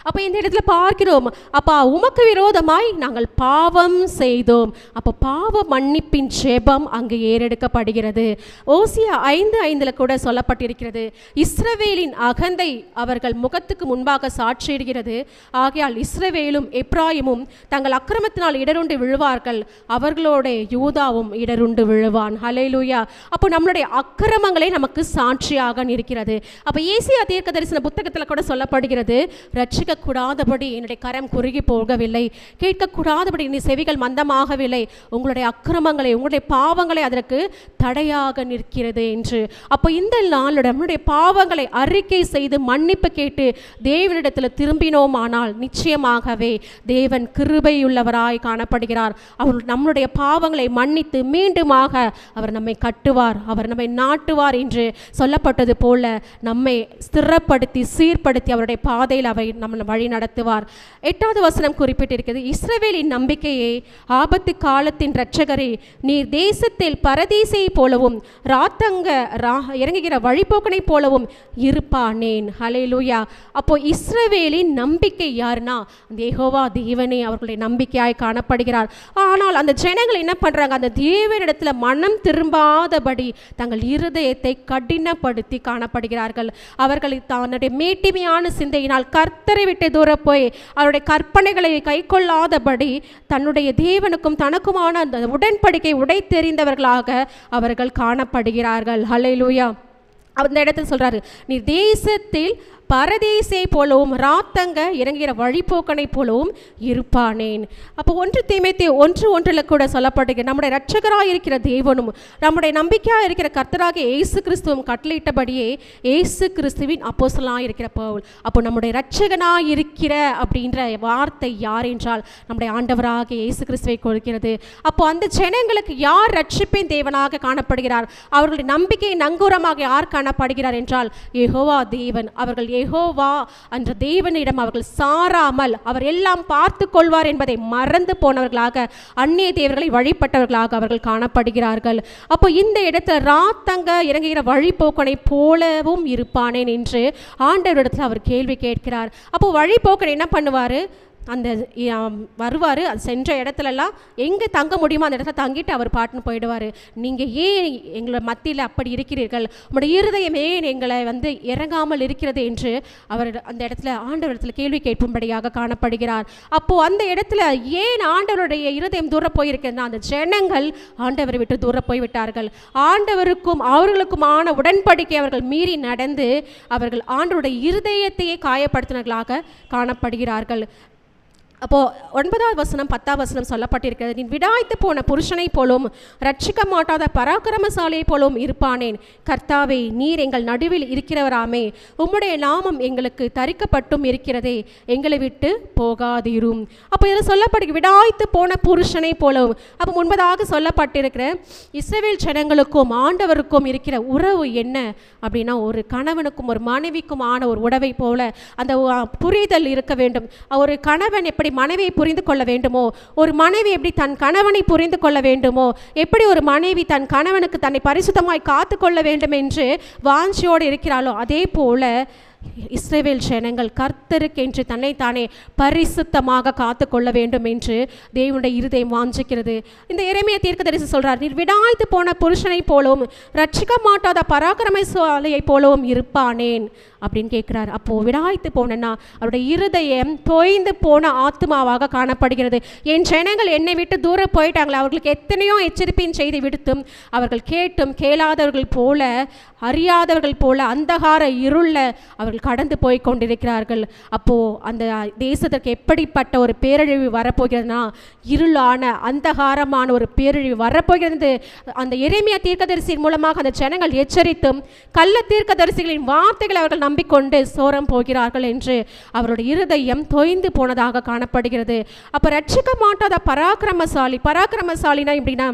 அப்போ இந்த இடத்துல பார்க்கிறோம், அப்பா உமக்கு விரோதமாய் நாங்கள் பாவம் செய்தோம். அப்போ பாவ மன்னிப்பின் ஜெபம் அங்கு ஏறெடுக்கப்படுகிறது. ஓசியா 5:5 கூட சொல்லப்பட்டிருக்கிறது, இஸ்ரவேலின் அகந்தை அவர்கள் முகத்துக்கு முன்பாக சாட்சியிடுகிறது, ஆகையால் இஸ்ரவேலும் எப்ராயிமும் தங்கள் அக்கிரமத்தினால் இடருண்டு விழுவார்கள், அவர்களோட யூதாவும் இடருண்டு விழுவான். ஹல்லேலூயா. அப்போ நம்மளுடைய அக்கிரமங்களே நமக்கு சாட்சியாக நிற்கிறது. அப்போ ஏசியா தீர்க்கதரிசன புத்தகத்தில் கூட சொல்லப்படுகிறது, ரட்சிக்கக்கூடாதபடி என்னுடைய கரம் குறுகி போகவில்லை, கேட்கக்கூடாதபடி என்னுடைய செவிகள் மந்தமாகவில்லை, உங்களுடைய அக்கிரமங்களை உங்களுடைய பாவங்களை அதற்கு தடையாக நிற்கிறது என்று. அப்போ இந்த நாளோட நம்முடைய பாவங்களை அறிக்கை செய்து மன்னிப்பு கேட்டு தேவனிடத்தில் திரும்பினோமானால் நிச்சயமாகவே தேவன் கிருபையுள்ளவராய் காணப்படுகிறார். அவர் நம்முடைய பாவங்களை மன்னித்து மீண்டுமாக அவர் நம்மை கட்டுவார், அவர் நம்மை நாட்டுவார் என்று சொல்லப்பட்டது போல நம்மை ஸ்திரப்படுத்தி சீர்படுத்தி அவருடைய பாதையில் அவை நம்ம வழி நடத்துவார். 8வது வசனம் குறிப்பிட்டிருக்கிறது, இஸ்ரவேலின் நம்பிக்கையே, ஆபத்து காலத்தின் இரட்சகரே, நீர் தேசத்தில் பரதீசை போலவும் ராத்தங்க இறங்குகிற வழிபோக்கனை போலவும் இருப்பானேன். ஹல்லேலூயா. அப்போ இஸ்ரவேலின் நம்பிக்கை யாருன்னா அந்த யெகோவா தேவனே அவர்களுடைய நம்பிக்கையாய் காணப்படுகிறார். ஆனால் அந்த ஜனங்கள் என்ன பண்றாங்க, அந்த தேவனிடத்துல மனம் திரும்பாதபடி தங்கள் இருதயத்தை கடினப்படுத்தி காணப்படுகிறார்கள். அவர்கள் தன்னுடைய மேட்டிமையான சிந்தையினால் கர்த்தரை விட்டு தூர போய் அவருடைய கற்பனைகளை கை கொள்ளாதபடி தன்னுடைய தேவனுக்கும் தனக்குமான அந்த உடன்படிக்கை உடைத்தெறிந்தவர்களாக அவர்கள் காணப்படுகிறார்கள். ஹல்லேலூயா. அந்த இடத்துல சொல்றாரு, நீ தேசத்தில் பரதேசை போலவும் ராத்தங்க இறங்குகிற வழிபோக்கனை போலவும் இருப்பானேன். அப்போ 1 தீமோத்தேயு 1:1 கூட சொல்லப்படுகிறது, நம்முடைய இரட்சகராக இருக்கிற தேவனும் நம்முடைய நம்பிக்கையாக இருக்கிற கர்த்தராகிய இயேசு கிறிஸ்துவும் கட்டளையிட்டபடியே இயேசு கிறிஸ்துவின் அப்போஸ்தலனாக இருக்கிற பவுல். அப்போ நம்முடைய இரட்சகனாக இருக்கிற அப்படின்ற வார்த்தை யார் என்றால் நம்முடைய ஆண்டவராகிய இயேசு கிறிஸ்துவை கொடுக்கிறது. அப்போ அந்த ஜனங்களுக்கு யார் ரட்சிப்பின் தேவனாக காணப்படுகிறார், அவர்களுடைய நம்பிக்கை நங்கூரமாக யார் காணப்படுகிறார் என்றால் யெகோவா தேவன். அவர்கள் யெகோவா என்ற தேவனிடம் அவர்கள் சாராமல் அவர் எல்லாம் பார்த்து கொள்வார் என்பதை மறந்து போனவர்களாக அந்நிய தேவர்களை வழிபட்டவர்களாக அவர்கள் காணப்படுகிறார்கள். அப்போ இந்த இடத்துல ராத்தங்க இறங்குகிற வழிபோக்கனை போலவும் இருப்பானேன் என்று ஆண்டவரிடத்தில் அவர் கேள்வி கேட்கிறார். அப்போ வழிபோக்கன் என்ன பண்ணுவார், அந்த வருவார், அது சென்ற இடத்துலலாம் எங்கே தங்க முடியுமோ அந்த இடத்துல தங்கிட்டு அவர் பாட்டுன்னு போயிடுவார். நீங்கள் ஏன் எங்களை மத்தியில் அப்படி இருக்கிறீர்கள், உங்களுடைய இருதயம் ஏன் எங்களை இறங்காமல் இருக்கிறது என்று அவர் அந்த இடத்துல ஆண்டவரிடத்தில் கேள்வி கேட்கும்படியாக காணப்படுகிறார். அப்போது அந்த இடத்துல ஏன் ஆண்டவருடைய இருதயம் தூர போயிருக்கிறதுனா அந்த ஜனங்கள் ஆண்டவரை விட்டு தூர போய்விட்டார்கள். ஆண்டவருக்கும் அவர்களுக்குமான உடன்படிக்கை அவர்கள் மீறி நடந்து அவர்கள் ஆண்டவருடைய இருதயத்தையே காயப்படுத்தினர்களாக காணப்படுகிறார்கள். அப்போது 9வது வசனம் 10வது வசனம் சொல்லப்பட்டிருக்கிறது, நீ விடாய்த்து போன புருஷனை போலும் ரட்சிக்க மாட்டாத பராக்கிரமசாலியை போலும் இருப்பானேன். கர்த்தாவே, நீர் எங்கள் நடுவில் இருக்கிறவராமே, உம்முடைய நாமம் எங்களுக்கு தரிக்கப்பட்டும் இருக்கிறதே, எங்களை விட்டு போகாதீரும். அப்போ இதில் சொல்லப்படுகிற விடாய்த்து போன புருஷனை போலும். அப்போ முன்பதாக சொல்லப்பட்டிருக்கிற இஸ்ரவேல் ஜனங்களுக்கும் ஆண்டவருக்கும் இருக்கிற உறவு என்ன அப்படின்னா ஒரு கணவனுக்கும் ஒரு மனைவிக்குமான ஒரு உறவை போல அந்த புரிதல் இருக்க வேண்டும். ஒரு கணவன் எப்படி மனைவியை புரிந்து கொள்ள வேண்டுமோ, ஒரு மனைவி எப்படி தன் கணவனை புரிந்து கொள்ள வேண்டுமோ, எப்படி ஒரு மனைவி தன் கணவனுக்கு தன்னை பரிசுத்தமாய் காத்து கொள்ள வேண்டும் என்று வாஞ்சியோடு இருக்கிறாளோ, அதே போல இஸ்ரவேல் ஜனங்கள் கர்த்தருக்கென்று தன்னைத்தானே பரிசுத்தமாக காத்து கொள்ள வேண்டும் என்று தேவனுடைய இருதயம் வாஞ்சிக்கிறது. இந்த எரேமியா தீர்க்கதரிசி சொல்றார், நீர் விடாய்த்து போன புருஷனை போலவும் ரட்சிக்க மாட்டாத பராக்கிரமசாலியை போலவும் இருப்பானேன் அப்படின்னு கேட்குறார். அப்போது விடாய்த்து போனேன்னா அவருடைய இருதயம் தோய்ந்து போன ஆத்மாவாக காணப்படுகிறது. என் ஜனங்கள் என்னை விட்டு தூரம் போயிட்டாங்களே, அவர்களுக்கு எத்தனையோ எச்சரிப்பின் செய்தி விடுத்தும் அவர்கள் கேட்டும் கேளாதவர்கள் போல அறியாதவர்கள் போல அந்தகார இருள அவர்கள் கடந்து போய் கொண்டிருக்கிறார்கள். அப்போது அந்த தேசத்திற்கு எப்படிப்பட்ட ஒரு பேரழிவு வரப்போகிறதுனா இருளான அந்தகாரமான ஒரு பேரழிவு வரப்போகிறது. அந்த எரேமியா தீர்க்கதரிசியின் மூலமாக அந்த ஜனங்கள் எச்சரித்தும் கள்ள தீர்க்கதரிசிகளின் வார்த்தைகளை அவர்கள் நம்பிக்கொண்டு சோரம் போகிறார்கள் என்று அவருடைய இருதயம் தொய்ந்து போனதாக காணப்படுகிறது. அப்போ ரட்சிக்க மாட்டாத பராக்கிரமசாலினா எப்படின்னா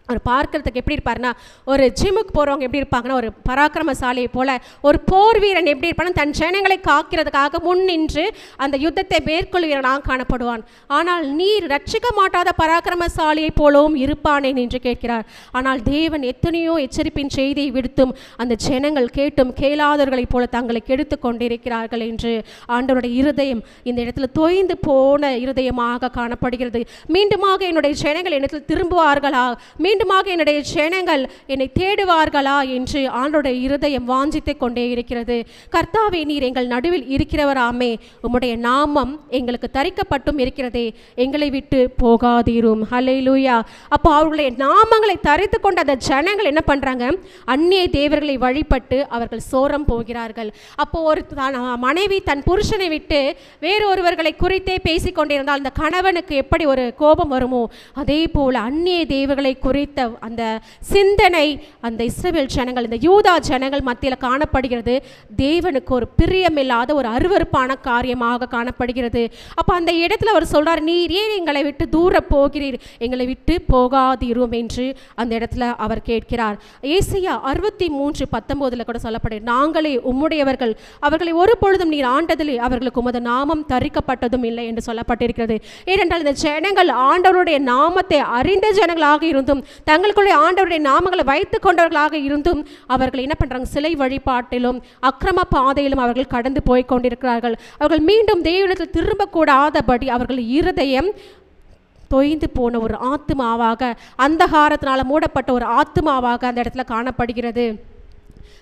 அவர் பார்க்கறதுக்கு எப்படி இருப்பார்னா ஒரு ஜிம்முக்கு போகிறவங்க எப்படி இருப்பாங்கன்னா ஒரு பராக்கிரமசாலியை போல ஒரு போர் வீரன் எப்படி இருப்பான்னா தன் ஜனங்களை காக்கிறதுக்காக முன் நின்று அந்த யுத்தத்தை மேற்கொள்கிறவனாக காணப்படுவான். ஆனால் நீர் ரட்சிக்க மாட்டாத பராக்கிரமசாலியை போலவும் இருப்பானேன் என்று கேட்கிறார். ஆனால் தேவன் எத்தனையோ எச்சரிப்பின் செய்தியை விடுத்தும் அந்த ஜனங்கள் கேட்டும் கேளாதவர்களைப் போல தங்களை கெடுத்து கொண்டிருக்கிறார்கள் என்று ஆண்டவருடைய இருதயம் இந்த இடத்துல தொய்ந்து போன இருதயமாக காணப்படுகிறது. மீண்டுமாக என்னுடைய ஜனங்கள் என்னிடத்தில் திரும்புவார்களா, மீண்டுமாக என்னுடைய ஜனங்கள் என்னை தேடுவார்களா என்று ஆண்டவருடைய இருதயம் வாஞ்சித்து கொண்டே இருக்கிறது. கர்த்தாவே, நீர் எங்கள் நடுவில் இருக்கிறவராமே, உம்முடைய நாமம் எங்களுக்கு தரிக்கப்பட்டும் இருக்கிறதே, எங்களை விட்டு போகாதீரும். ஹல்லேலூயா. அப்போ அவர்களுடைய நாமங்களை தரித்து கொண்ட அந்த ஜனங்கள் என்ன பண்ணுறாங்க, அந்நிய தேவர்களை வழிபட்டு அவர்கள் சோரம் போகிறார்கள். அப்போ ஒரு மனைவி தன் புருஷனை விட்டு வேறொருவர்களை குறித்தே பேசி கொண்டிருந்தால் அந்த கணவனுக்கு எப்படி ஒரு கோபம் வருமோ, அதே போல் அந்நிய தேவர்களை குறித்து குறித்த அந்த சிந்தனை அந்த இஸ்ரவேல் ஜனங்கள், இந்த யூதா ஜனங்கள் மத்தியில் காணப்படுகிறது. தேவனுக்கு ஒரு பிரியமில்லாத ஒரு அருவருப்பான காரியமாக காணப்படுகிறது. அப்போ அந்த இடத்துல அவர் சொல்றார், நீர் ஏன் எங்களை விட்டு தூர போகிறீர், எங்களை விட்டு போகாதிரும் என்று அந்த இடத்துல அவர் கேட்கிறார். ஏசாயா 63:19 கூட சொல்லப்படுகிறது, நாங்களே உம்முடையவர்கள், அவர்களை ஒரு பொழுதும் நீர் ஆண்டதிலே அவர்களுக்கு உமது நாமம் தரிக்கப்பட்டதும் இல்லை என்று சொல்லப்பட்டிருக்கிறது. ஏனென்றால் இந்த ஜனங்கள் ஆண்டவருடைய நாமத்தை அறிந்த ஜனங்களாக இருந்தும், தங்களுக்குள்ளே ஆண்டவருடைய நாமங்களை வைத்துக் கொண்டவர்களாக இருந்தும், அவர்கள் என்ன பண்றாங்க, சிலை வழிபாட்டிலும் அக்கிரம பாதையிலும் அவர்கள் கடந்து போய் கொண்டிருக்கிறார்கள். அவர்கள் மீண்டும் தேவனிடத்தில் திரும்பக்கூடாதபடி அவர்கள் இருதயம் தொய்ந்து போன ஒரு ஆத்துமாவாக, அந்தகாரத்தினால மூடப்பட்ட ஒரு ஆத்துமாவாக அந்த இடத்துல காணப்படுகிறது.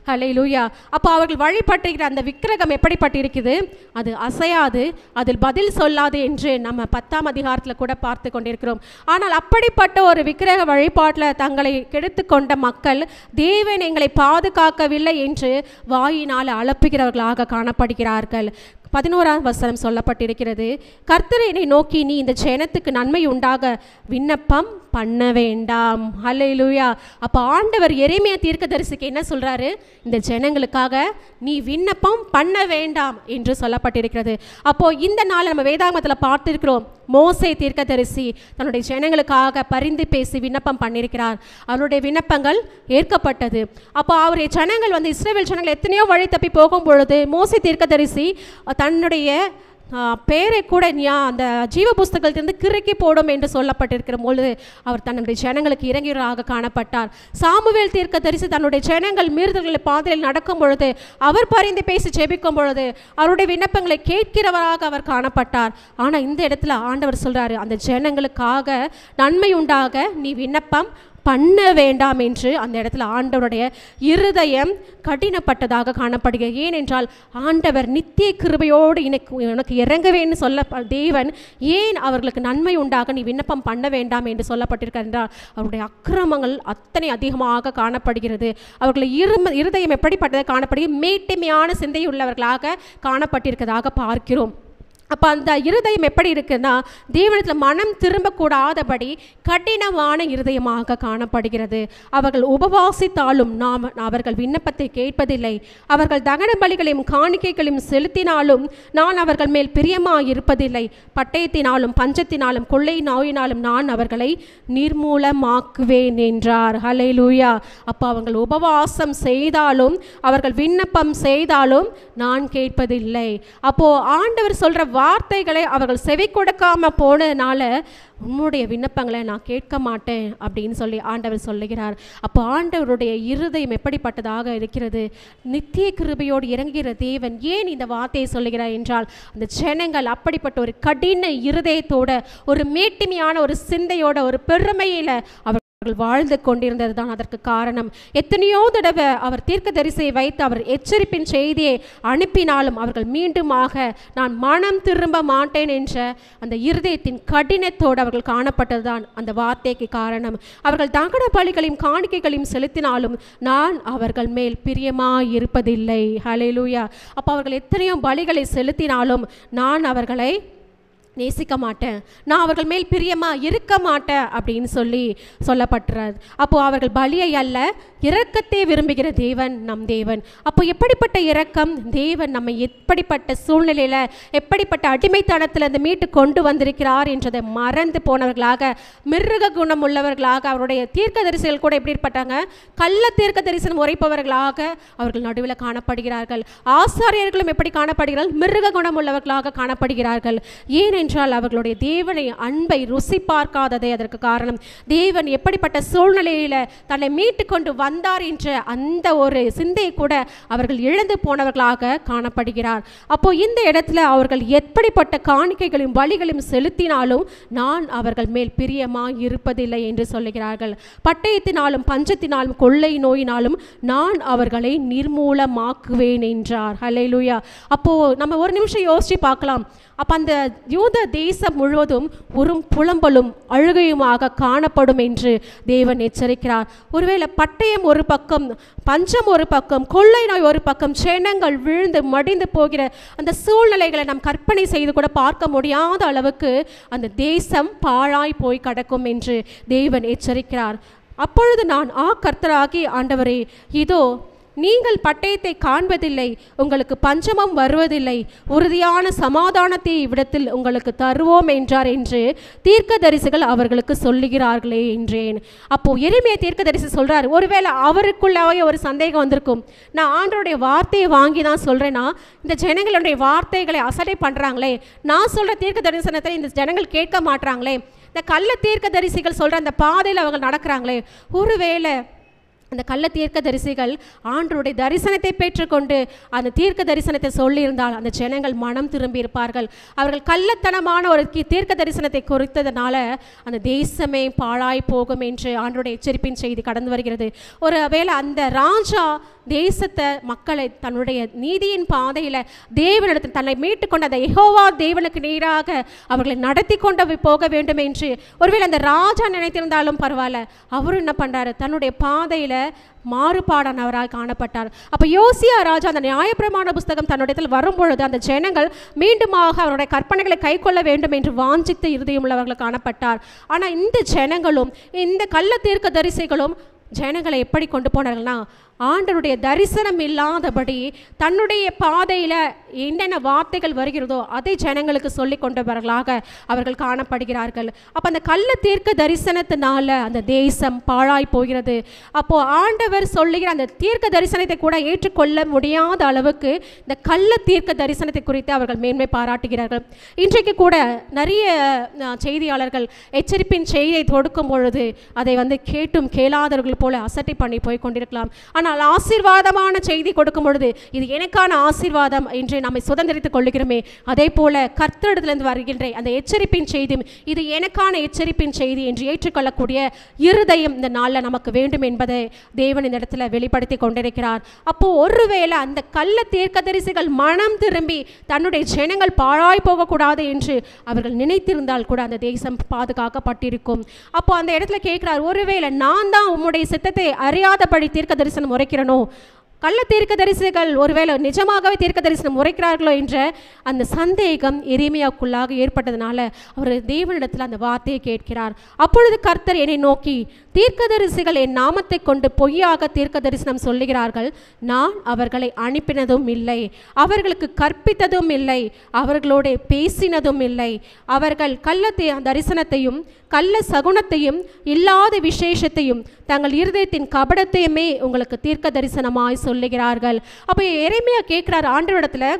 ஹல்லேலூயா. அப்போ அவர்கள் வழிபட்டுகிற அந்த விக்கிரகம் எப்படிப்பட்டிருக்குது, அது அசையாது, அதில் பதில் சொல்லாது என்று நம்ம 10ஆம் அதிகாரத்தில் கூட பார்த்து கொண்டிருக்கிறோம். ஆனால் அப்படிப்பட்ட ஒரு விக்கிரக வழிபாட்டில் தங்களை கெடுத்து கொண்ட மக்கள் தேவன் எங்களை பாதுகாக்கவில்லை என்று வாயினால் அலப்புகிறவர்களாக காணப்படுகிறார்கள். 11ஆம் வசனம் சொல்லப்பட்டிருக்கிறது, கர்த்தர் என்னை நோக்கி, நீ இந்த ஜனத்துக்கு நன்மை உண்டாக விண்ணப்பம் பண்ண வேண்டாம். ஹல்லேலூயா. அப்போ ஆண்டவர் எரேமியா தீர்க்கதரிசிக்கு என்ன சொல்றாரு, இந்த ஜனங்களுக்காக நீ விண்ணப்பம் பண்ண வேண்டாம் என்று சொல்லப்பட்டிருக்கிறது. அப்போ இந்த நாள் நம்ம வேதாகமத்தில் பார்த்திருக்கிறோம், மோசே தீர்க்கதரிசி தன்னுடைய ஜனங்களுக்காக பரிந்து பேசி விண்ணப்பம் பண்ணியிருக்கிறார். அவருடைய விண்ணப்பங்கள் ஏற்கப்பட்டது. அப்போ அவருடைய ஜனங்கள் இஸ்ரவேல் ஜனங்கள் எத்தனையோ வழி தப்பி போகும் பொழுது மோசே தீர்க்கதரிசி தன்னுடைய பேரை கூட அந்த ஜீவ புஸ்தகத்திலிருந்து கிறுக்கி போடும் என்று சொல்லப்பட்டிருக்கிற பொழுது அவர் தன்னுடைய ஜனங்களுக்கு இறங்கியவராக காணப்பட்டார். சாமுவேல் தீர்க்கதரிசி தன்னுடைய ஜனங்கள் மீறுதல்களை பாதையில் நடக்கும் பொழுது அவர் பரிந்து பேசி ஜெபிக்கும் பொழுது அவருடைய விண்ணப்பங்களை கேட்கிறவராக அவர் காணப்பட்டார். ஆனால் இந்த இடத்துல ஆண்டவர் சொல்றாரு, அந்த ஜனங்களுக்காக நன்மை உண்டாக நீ விண்ணப்பம் பண்ண வேண்டாம் என்று அந்த இடத்துல ஆண்டவருடைய இருதயம் கடினப்பட்டதாக காணப்படுகிறது. ஏனென்றால் ஆண்டவர் நித்திய கிருபையோடு எனக்கு இறங்கவேன்னு சொல்ல தேவன் ஏன் அவர்களுக்கு நன்மை உண்டாக நீ விண்ணப்பம் பண்ண வேண்டாம் என்று சொல்லப்பட்டிருக்க என்றால் அவருடைய அக்கிரமங்கள் அத்தனை அதிகமாக காணப்படுகிறது. அவர்கள் இருதயம் எப்படிப்பட்டதாக காணப்படுகிறது, மேட்டிமையான சிந்தையுள்ளவர்களாக காணப்பட்டிருக்கிறதாக பார்க்கிறோம். அப்போ அந்த இருதயம் எப்படி இருக்குன்னா, தேவனிடத்தில் மனம் திரும்பக்கூடாதபடி கடினமான இருதயமாக காணப்படுகிறது. அவர்கள் உபவாசித்தாலும் அவர்கள் விண்ணப்பத்தை கேட்பதில்லை. அவர்கள் தகன பலிகளையும் காணிக்கைகளையும் செலுத்தினாலும் நான் அவர்கள் மேல் பிரியமாக இருப்பதில்லை. பட்டயத்தினாலும் பஞ்சத்தினாலும் கொள்ளை நோயினாலும் நான் அவர்களை நிர்மூலமாக்குவேன் என்றார். ஹல்லேலூயா. அப்போ அவர்கள் உபவாசம் செய்தாலும் அவர்கள் விண்ணப்பம் செய்தாலும் நான் கேட்பதில்லை. அப்போ ஆண்டவர் சொல்ற வார்த்தைகளை அவர்கள் செவி கொடுக்காம போனதுனால உன்னுடைய விண்ணப்பங்களை நான் கேட்க மாட்டேன் அப்படின்னு சொல்லி ஆண்டவர் சொல்லுகிறார். அப்போ ஆண்டவருடைய இருதயம் எப்படிப்பட்டதாக இருக்கிறது, நித்திய கிருபையோடு இறங்குகிற தேவன் ஏன் இந்த வார்த்தையை சொல்லுகிறார் என்றால், அந்த ஜனங்கள் அப்படிப்பட்ட ஒரு கடின இருதயத்தோட, ஒரு மேட்டிமையான ஒரு சிந்தையோட, ஒரு பெருமையில அவர்கள் வாழ்ந்து கொண்டிருந்தது தான் அதற்கு காரணம். எத்தனையோ தடவை அவர் தீர்க்கதரிசியை வைத்து அவர் எச்சரிப்பின் செய்தியை அனுப்பினாலும் அவர்கள் மீண்டுமாக நான் மனம் திரும்ப மாட்டேன் என்ற அந்த இருதயத்தின் கடினத்தோடு அவர்கள் காணப்பட்டது தான் அந்த வார்த்தைக்கு காரணம். அவர்கள் தகன பலிகளையும் காணிக்கைகளையும் செலுத்தினாலும் நான் அவர்கள் மேல் பிரியமாய் இருப்பதில்லை. ஹல்லேலூயா. அப்போ அவர்கள் எத்தனையோ பலிகளை செலுத்தினாலும் நான் அவர்களை நேசிக்க மாட்டேன், நான் அவர்கள் மேல் பிரியமாக இருக்க மாட்டேன் அப்படின்னு சொல்லப்பட்டுறார். அப்போது அவர்கள் பலியை அல்ல இரக்கத்தை விரும்புகிற தேவன் நம் தேவன். அப்போ எப்படிப்பட்ட இரக்கம், தேவன் நம்ம எப்படிப்பட்ட சூழ்நிலையில் எப்படிப்பட்ட அடிமைத்தனத்தில் இந்த மீட்டு கொண்டு வந்திருக்கிறார் என்றதை மறந்து போனவர்களாக, மிருக குணம் உள்ளவர்களாக, அவருடைய தீர்க்கதரிசிகள் கூட எப்படிப்பட்டாங்க, கள்ள தீர்க்க தரிசனம் உரைப்பவர்களாக அவர்கள் நடுவில் காணப்படுகிறார்கள். ஆசாரியர்களும் எப்படி காணப்படுகிறார்கள், மிருக குணம் உள்ளவர்களாக காணப்படுகிறார்கள். ஏனென்றால் அவர்களுடைய தேவனை அன்பை ருசி பார்க்காததே அதற்கு காரணம். தேவன் எப்படிப்பட்ட சூழ்நிலையில் தன்னை மீட்டு கொண்டு வந்தார் என்ற அந்த ஒரு சிந்தையை கூட அவர்கள் இழந்து போனவர்களாக காணப்படுகிறார். அப்போ இந்த இடத்துல அவர்கள் எப்படிப்பட்ட காணிக்கைகளையும் பலிகளையும் செலுத்தினாலும் நான் அவர்கள் மேல் பிரியமாய் இருப்பதில்லை என்று சொல்லுகிறார்கள். பட்டயத்தினாலும் பஞ்சத்தினாலும் கொள்ளை நோயினாலும் நான் அவர்களை நிர்மூலமாக்குவேன் என்றார். ஹல்லேலூயா. அப்போ நம்ம ஒரு நிமிஷம் யோசிச்சு பார்க்கலாம். அப்போ அந்த யூத தேசம் முழுவதும் ஒரு புலம்பலும் அழுகையுமாக காணப்படும் என்று தேவன் எச்சரிக்கிறார். ஒருவேளை பட்டயம் ஒரு பக்கம், பஞ்சம் ஒரு பக்கம், கொள்ளை நோய் ஒரு பக்கம், ஜனங்கள் விழுந்து மடிந்து போகிற அந்த சூழ்நிலைகளை நாம் கற்பனை செய்து கூட பார்க்க முடியாத அளவுக்கு அந்த தேசம் பாழாய் போய் கிடக்கும் என்று தேவன் எச்சரிக்கிறார். அப்பொழுது நான் கர்த்தராகி ஆண்டவரே, இதோ நீங்கள் பட்டயத்தை காண்பதில்லை, உங்களுக்கு பஞ்சமும் வருவதில்லை, உறுதியான சமாதானத்தை இவ்விடத்தில் உங்களுக்கு தருவோம் என்றார் என்று தீர்க்கதரிசிகள் அவர்களுக்கு சொல்லுகிறார்களே என்றேன். அப்போ எரேமியா தீர்க்கதரிசி சொல்றார், ஒருவேளை அவருக்குள்ளாவே ஒரு சந்தேகம் வந்திருக்கும், நான் ஆண்டவருடைய வார்த்தையை வாங்கி தான் சொல்றேன்னா இந்த ஜனங்களுடைய வார்த்தைகளை அசட்டை பண்றாங்களே, நான் சொல்ற தீர்க்க தரிசனத்தை இந்த ஜனங்கள் கேட்க மாட்டாங்களே, இந்த கள்ள தீர்க்க தரிசிகள் சொல்ற அந்த பாதையில் அவங்க நடக்கிறாங்களே, ஒருவேளை அந்த கள்ள தீர்க்க தரிசிகள் ஆண்டவருடைய தரிசனத்தை பெற்றுக்கொண்டு அந்த தீர்க்க தரிசனத்தை சொல்லியிருந்தால் அந்த ஜனங்கள் மனம் திரும்பி இருப்பார்கள். அவர்கள் கள்ளத்தனமான ஒரு தீர்க்க தரிசனத்தை குறித்ததுனால அந்த தேசமே பாழாய் போகும் என்று ஆண்டவருடைய எச்சரிப்பின் செய்தி கடந்து வருகிறது. ஒருவேளை அந்த ராஜா தேசத்தை மக்களை தன்னுடைய நீதியின் பாதையில் தேவனிடத்தில் தன்னை மீட்டுக்கொண்ட அந்த யெகோவா தேவனுக்கு நேராக அவர்களை நடத்தி கொண்டு போக வேண்டும் என்று ஒருவேளை அந்த ராஜா நினைத்திருந்தாலும் பரவாயில்ல, அவரும் என்ன பண்ணுறாரு, தன்னுடைய பாதையில் மாறுபாடானவராக காணப்பட்டார். அப்போ யோசியா ராஜா அந்த நியாயப்பிரமாண புஸ்தகம் தன்னுடைய வரும்பொழுது அந்த ஜனங்கள் மீண்டுமாக அவருடைய கற்பனைகளை கை கொள்ள வேண்டும் என்று வாஞ்சித்த இருதயம் உள்ளவர்கள் காணப்பட்டார். ஆனால் இந்த ஜனங்களும் இந்த கள்ள தீர்க்க தரிசிகளும் ஜனங்களை எப்படி கொண்டு போனார்கள்னா, ஆண்டவருடைய தரிசனம் இல்லாதபடி தன்னுடைய பாதையில் என்னென்ன வார்த்தைகள் வருகிறதோ அதை ஜனங்களுக்கு சொல்லி கொண்டவர்களாக அவர்கள் காணப்படுகிறார்கள். அப்போ அந்த கள்ள தீர்க்க தரிசனத்தினால அந்த தேசம் பாழாய் போகிறது. அப்போது ஆண்டவர் சொல்லுகிற அந்த தீர்க்க தரிசனத்தை கூட ஏற்றுக்கொள்ள முடியாத அளவுக்கு இந்த கள்ள தீர்க்க தரிசனத்தை குறித்து அவர்கள் மேன்மை பாராட்டுகிறார்கள். இன்றைக்கு கூட நிறைய செய்தியாளர்கள் எச்சரிப்பின் செய்தியை கொடுக்கும் பொழுது அதை கேட்டும் கேளாதவர்கள் போல அசட்டை பண்ணி போய் கொண்டிருக்கலாம். ஆனால் ஆசீர்வாதமான செய்தி கொடுக்கும் பொழுது இது எனக்கான ஆசீர்வாதம் என்று நம்மை சுதந்திரித்துக் கொள்ளுகிறோமே, அதே போல கர்த்தரிடத்திலிருந்து வருகின்ற அந்த எச்சரிப்பின் செய்தி இது எனக்கான எச்சரிப்பின் செய்தி என்று ஏற்றுக்கொள்ளக்கூடிய இருதயம் இந்த நாளில் நமக்கு வேண்டும் என்பதை தேவன் இந்த இடத்துல வெளிப்படுத்தி கொண்டிருக்கிறார். அப்போ ஒருவேளை அந்த கள்ள தீர்க்கதரிசிகள் மனம் திரும்பி தன்னுடைய ஜனங்கள் பாழாய் போகக்கூடாது என்று அவர்கள் நினைத்திருந்தால் கூட அந்த தேசம் பாதுகாக்கப்பட்டிருக்கும். அப்போ அந்த இடத்துல கேட்கிறார், ஒருவேளை நான் தான் உம்முடைய சித்தத்தை அறியாதபடி தீர்க்க தரிசனம் உரைக்கிறனோ, கள்ள தீர்க்க தரிசிகள் ஒருவேளை நிஜமாகவே தீர்க்க தரிசனம் உரைக்கிறார்களோ என்ற அந்த சந்தேகம் எரேமியாவுக்குள்ளாக ஏற்பட்டதுனால அவர் தேவனிடத்தில் அந்த வார்த்தையை கேட்கிறார். அப்பொழுது கர்த்தர் என்னை நோக்கி, தீர்க்கதரிசிகள் என் நாமத்தை கொண்டு பொய்யாக தீர்க்க தரிசனம் சொல்லுகிறார்கள், நான் அவர்களை அனுப்பினதும் இல்லை, அவர்களுக்கு கற்பித்ததும் இல்லை, அவர்களோட பேசினதும் இல்லை. அவர்கள் கள்ள தரிசனத்தையும் கள்ள சகுனத்தையும் இல்லாத விசேஷத்தையும் தங்கள் இருதயத்தின் கபடத்தையுமே உங்களுக்கு தீர்க்க தரிசனமாய் சொல்லுகிறார்கள். அப்போ எரேமியா கேட்கிறார் ஆண்டவரிடத்துல,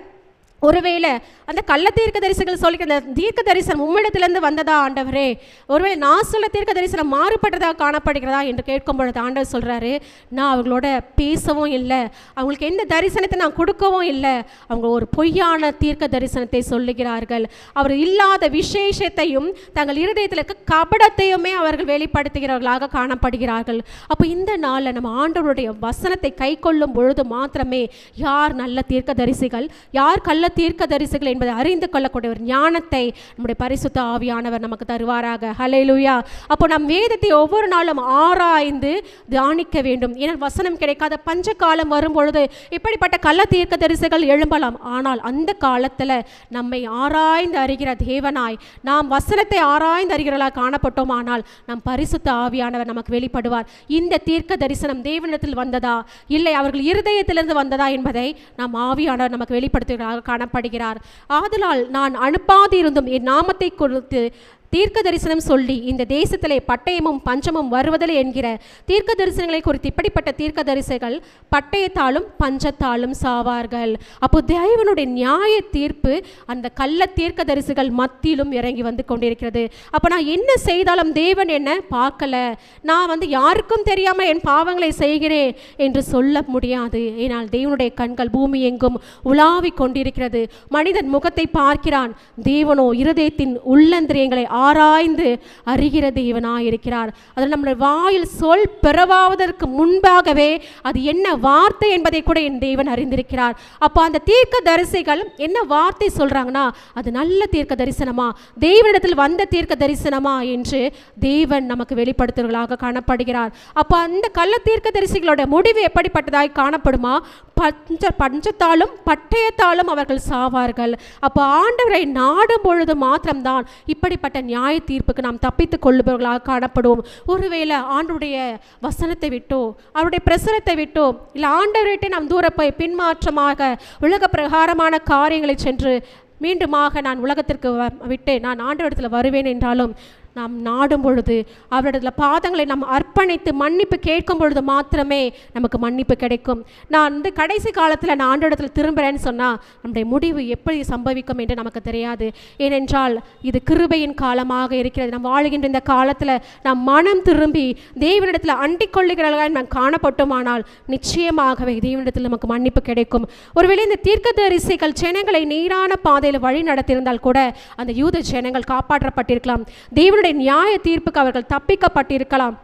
ஒருவேளை அந்த கள்ள தீர்க்க தரிசனங்கள் சொல்லிக்கிற அந்த தீர்க்க தரிசனம் உம்மிடத்திலிருந்து வந்ததா ஆண்டவரே, ஒருவேளை நான் சொல்ல தீர்க்க தரிசனம் மாறுபட்டதாக காணப்படுகிறதா என்று கேட்கும் பொழுது ஆண்டவர் சொல்கிறாரு, நான் அவங்களோட பேசவும் இல்லை, அவங்களுக்கு எந்த தரிசனத்தை நான் கொடுக்கவும் இல்லை, அவங்க ஒரு பொய்யான தீர்க்க தரிசனத்தை சொல்லுகிறார்கள், அவர் இல்லாத விசேஷத்தையும் தங்கள் இருதயத்தில் இருக்க கபடத்தையுமே அவர்கள் வெளிப்படுத்துகிறவர்களாக காணப்படுகிறார்கள். அப்போ இந்த நாளில் நம்ம ஆண்டவருடைய வசனத்தை கை கொள்ளும் பொழுது மாத்திரமே யார் நல்ல தீர்க்க தரிசிகள், யார் கள்ள தீர்க்க தரிசிகள் என்பதை அறிந்து கொள்ளக்கூடிய ஒரு ஞானத்தை நம்முடைய பரிசுத்த ஆவியானவர் நமக்கு தருவாராக. ஹல்லேலூயா. அப்போ நம் வேதத்தை ஒவ்வொரு நாளும் ஆராய்ந்து தியானிக்க வேண்டும். ஏன்னா வசனம் கிடைக்காத பஞ்ச காலம் வரும் பொழுது இப்படிப்பட்ட கள்ள தீர்க்க தரிசிகள் எழும்பலாம். ஆனால் அந்த காலத்தில் நம்மை ஆராய்ந்து அறிகிற தேவனாய் நாம் வசனத்தை ஆராய்ந்து அறிகிறவர்களாக காணப்பட்டோமானால் நம் பரிசுத்த ஆவியானவர் நமக்கு வெளிப்படுவார். இந்த தீர்க்க தரிசனம் தேவனிடத்தில் வந்ததா இல்லை அவர்கள் இருதயத்திலிருந்து வந்ததா என்பதை நாம் ஆவியானவர் நமக்கு வெளிப்படுத்துகிறார் காணப்படுகிறார். ஆதலால் நான் அனுப்பாதிருந்தும் என் நாமத்தை கொடுத்து தீர்க்க தரிசனம் சொல்லி இந்த தேசத்திலே பட்டயமும் பஞ்சமும் வருவதில்லை என்கிற தீர்க்க தரிசனங்களை குறித்து இப்படிப்பட்ட தீர்க்க தரிசிகள் பட்டயத்தாலும் பஞ்சத்தாலும் சாவார்கள். அப்போ தேவனுடைய நியாய தீர்ப்பு அந்த கள்ள தீர்க்க தரிசிகள் மத்தியிலும் இறங்கி வந்து கொண்டிருக்கிறது. அப்போ நான் என்ன செய்தாலும் தேவன் என்ன பார்க்கல, நான் யாருக்கும் தெரியாமல் என் பாவங்களை செய்கிறேன் என்று சொல்ல முடியாது. ஏனால் தேவனுடைய கண்கள் பூமி எங்கும் உலாவிக் கொண்டிருக்கிறது. மனிதன் முகத்தை பார்க்கிறான், தேவனோ இருதயத்தின் உள்ளந்திரியங்களை ஆராய்ந்து அறிகிற தேவனாயிருக்கிறார். அதில் நம்முடைய வாயில் சொல் பிறவாவதற்கு முன்பாகவே அது என்ன வார்த்தை என்பதை கூட என் தேவன் அறிந்திருக்கிறார். அப்போ அந்த தீர்க்க தரிசிகள் என்ன வார்த்தை சொல்றாங்கன்னா அது நல்ல தீர்க்க தரிசனமா, தேவனிடத்தில் வந்த தீர்க்க தரிசனமா என்று தேவன் நமக்கு வெளிப்படுத்துவர்களாக காணப்படுகிறார். அப்போ அந்த கள்ள தீர்க்க தரிசிகளோட முடிவு எப்படிப்பட்டதாய் காணப்படுமா? பஞ்சத்தாலும் பட்டயத்தாலும் அவர்கள் சாவார்கள். அப்போ ஆண்டவரை நாடும் பொழுது மாத்திரம்தான் இப்படிப்பட்ட நியாய தீர்ப்புக்கு நாம் தப்பித்து கொள்ளுபவர்களாக காணப்படுவோம். ஒருவேளை ஆண்டவருடைய வசனத்தை விட்டோ அவருடைய பிரசனத்தை விட்டோ இல்லை ஆண்டவர்கிட்ட நாம் தூர போய் பின்மாற்றமாக உலக பிரகாரமான காரியங்களை சென்று மீண்டுமாக நான் உலகத்திற்கு விட்டு நான் ஆண்டவரிடத்தில் வருவேன் என்றாலும் நாம் நாடும் பொழுது அவரிடத்தில் பாதங்களை நாம் அர்ப்பணித்து மன்னிப்பு கேட்கும் பொழுது மாத்திரமே நமக்கு மன்னிப்பு கிடைக்கும். நான் கடைசி காலத்தில் நான் ஆண்டவரிடத்தில் திரும்புகிறேன்னு சொன்னால் நம்முடைய முடிவு எப்படி சம்பவிக்கும் என்று நமக்கு தெரியாது. ஏனென்றால் இது கிருபையின் காலமாக இருக்கிறது. நாம் வாழுகின்ற இந்த காலத்தில் நாம் மனம் திரும்பி தேவனிடத்தில் அண்டிக் கொள்ளுகிறவர்களாக நாம் காணப்பட்டோமானால் நிச்சயமாகவே தேவனிடத்தில் நமக்கு மன்னிப்பு கிடைக்கும். ஒருவேளை இந்த தீர்க்கதரிசிகள் ஜனங்களை நீரான பாதையில் வழி நடத்தியிருந்தால் கூட அந்த யூத ஜனங்கள் காப்பாற்றப்பட்டிருக்கலாம். தேவனுடைய நியாய தீர்ப்புக்கு அவர்கள் தப்பிக்கப்பட்டிருக்கலாம்.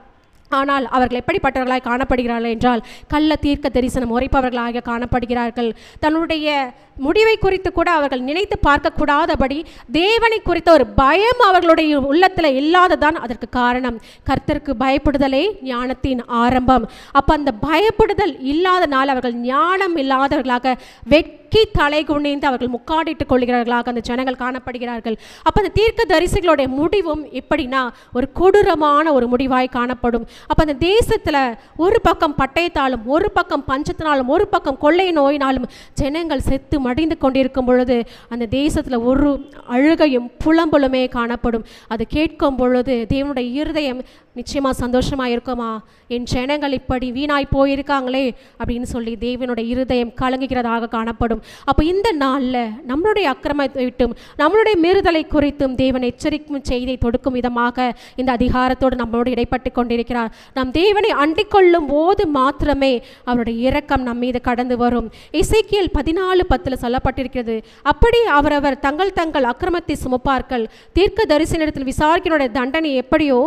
ஆனால் அவர்கள் எப்படிப்பட்டவர்களாக காணப்படுகிறார்கள் என்றால் கள்ள தீர்க்க தரிசனம் உரைப்பவர்களாக காணப்படுகிறார்கள். தன்னுடைய முடிவை குறித்து கூட அவர்கள் நினைத்து பார்க்கக்கூடாதபடி தேவனை குறித்த ஒரு பயம் அவர்களுடைய உள்ளத்தில் இல்லாததான் அதற்கு காரணம். கர்த்தருக்கு பயப்படுதலே ஞானத்தின் ஆரம்பம். அப்போ அந்த பயப்படுதல் இல்லாதனால் அவர்கள் ஞானம் இல்லாதவர்களாக வெட்கி தலை குனிந்து அவர்கள் முக்காடிட்டுக் கொள்கிறார்களாக அந்த ஜனங்கள் காணப்படுகிறார்கள். அப்போ அந்த தீர்க்க தரிசிகளுடைய முடிவும் எப்படின்னா ஒரு கொடூரமான ஒரு முடிவாய் காணப்படும். அப்போ அந்த தேசத்தில் ஒரு பக்கம் பட்டயத்தாலும் ஒரு பக்கம் பஞ்சத்தினாலும் ஒரு பக்கம் கொள்ளை நோயினாலும் ஜனங்கள் செத்து மடிந்து கொண்டிருக்கும் பொழுது அந்த தேசத்தில் ஒரு அழுகையும் புலம்பலுமே காணப்படும். அது கேட்கும் பொழுது தேவனுடைய இருதயம் நிச்சயமாக சந்தோஷமாக இருக்குமா? என் ஜனங்கள் இப்படி வீணாய் போயிருக்காங்களே அப்படின்னு சொல்லி தேவனுடைய இருதயம் கலங்குகிறதாக காணப்படும். அப்போ இந்த நாளில் நம்மளுடைய அக்கிரமத்தை விட்டும் நம்மளுடைய மீறுதலை குறித்தும் தேவன் எச்சரிக்கும் செய்தியை தொடுக்கும் விதமாக இந்த அதிகாரத்தோடு நம்மளோடு இடைப்பட்டு கொண்டிருக்கிறார். நாம் தேவனை அண்டிக் கொள்ளும் போது மாத்திரமே அவருடைய இரக்கம் நம் மீது கடந்து வரும். எசேக்கியேல் 14:10 சொல்லப்பட்டிருக்கிறது, அப்படி அவரவர் தங்கள் அக்கிரமத்தை சுமப்பார்கள், தீர்க்க தரிசனத்தில் விசாரிக்கிறோட தண்டனை எப்படியோ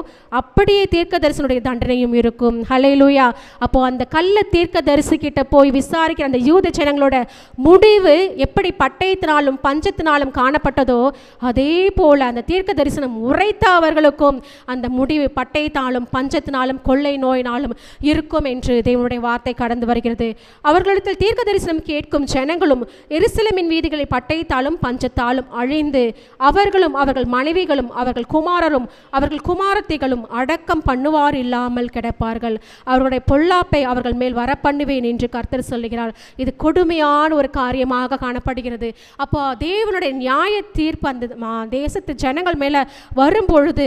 அப்படியே தீர்க்க தரிசனுடைய தண்டனையும் இருக்கும். ஹல்லேலூயா. அப்போ அந்த கள்ள தீர்க்க தரிசிக்கிட்ட போய் விசாரிக்கிற அந்த யூத ஜனங்களோட முடிவு எப்படி பட்டயத்தினாலும் பஞ்சத்தினாலும் காணப்பட்டதோ அதே போல அந்த தீர்க்க தரிசனம் உரைத்த அவர்களுக்கும் அந்த முடிவு பட்டயத்தாலும் பஞ்சத்தினாலும் கொள்ளை நோயினாலும் இருக்கும் என்று தேவனுடைய வார்த்தை கடந்து வருகிறது. அவர்களிடத்தில் தீர்க்க தரிசனம் கேட்கும் ஜனங்களும் எருசலேமின் வீதிகளை பட்டயத்தாலும் பஞ்சத்தாலும் அழிந்து அவர்களும் அவர்கள் மனைவிகளும் அவர்கள் குமாரரும் அவர்கள் குமாரத்திகளும் அடக்கம் பண்ணுவார் இல்லாமல் கிடப்பார்கள். அவர்களுடைய பொல்லாப்பை அவர்கள் மேல் வர பண்ணுவேன் என்று கர்த்தர் சொல்லுகிறார். இது கொடுமையான ஒரு காரியமாக காணப்படுகிறது. அப்போ தேவனுடைய நியாய தீர்ப்பு அந்த தேசத்து ஜனங்கள் மேலே வரும்பொழுது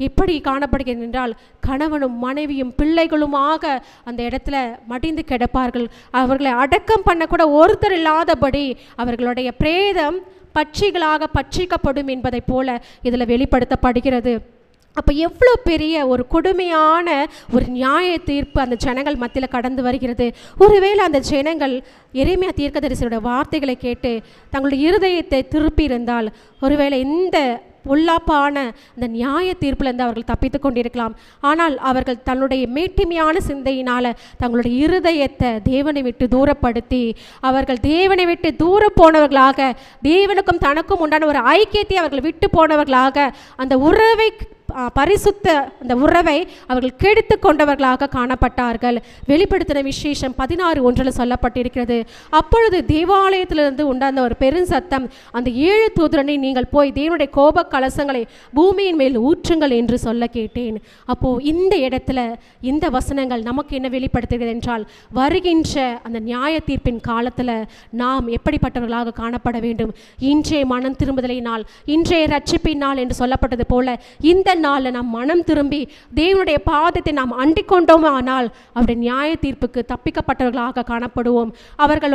எப்படி காணப்படுகிறது என்றால் கணவனும் மனைவியும் பிள்ளைகளுமாக அந்த இடத்துல மடிந்து கிடப்பார்கள். அவர்களை அடக்கம் பண்ணக்கூட ஒருத்தர் இல்லாதபடி அவர்களுடைய பிரேதம் பட்சிகளாக பட்சிக்கப்படும் என்பதை போல இதில் வெளிப்படுத்தப்படுகிறது. அப்போ எவ்வளோ பெரிய ஒரு கொடுமையான ஒரு நியாய தீர்ப்பு அந்த ஜனங்கள் மத்தியில் கடந்து வருகிறது. ஒருவேளை அந்த ஜனங்கள் எரேமியா தீர்க்கதரிசியோட வார்த்தைகளை கேட்டு தங்களுடைய இருதயத்தை திருப்பி இருந்தால் ஒருவேளை இந்த பொல்லாப்பான அந்த நியாய தீர்ப்பிலிருந்து அவர்கள் தப்பித்து கொண்டிருக்கலாம். ஆனால் அவர்கள் தன்னுடைய மேட்டிமையான சிந்தையினால் தங்களுடைய இருதயத்தை தேவனை விட்டு தூரப்படுத்தி அவர்கள் தேவனை விட்டு தூர போனவர்களாக தேவனுக்கும் தனக்கும் உண்டான ஒரு ஐக்கியத்தை அவர்கள் விட்டு போனவர்களாக அந்த உறவை பரிசுத்த அந்த உறவை அவர்கள் கெடுத்து கொண்டவர்களாக காணப்பட்டார்கள். வெளிப்படுத்தின விசேஷம் 16:1 சொல்லப்பட்டிருக்கிறது, அப்பொழுது தேவாலயத்திலிருந்து உண்டான ஒரு பெருஞ்சத்தம், அந்த 7 தூதரனை நீங்கள் போய் தேவனுடைய கோப கலசங்களை பூமியின் மேல் ஊற்றுங்கள் என்று சொல்ல கேட்டேன். அப்போது இந்த இடத்துல இந்த வசனங்கள் நமக்கு என்ன வெளிப்படுத்துகிறது என்றால் வருகின்ற அந்த நியாய தீர்ப்பின் காலத்தில் நாம் எப்படிப்பட்டவர்களாக காணப்பட வேண்டும். இன்றைய மனம் திரும்புதலை நாள், இன்றைய ரட்சிப்பின் நாள் என்று சொல்லப்பட்டது போல இந்த நாளில் நாம் மனம் திரும்பி தேவனுடைய பாதத்தை நாம் அண்டிக் கொண்டோம் ஆனால் அவருடைய நியாய தீர்ப்புக்கு தப்பிக்கப்பட்டவர்களாக காணப்படுவோம். அவர்கள்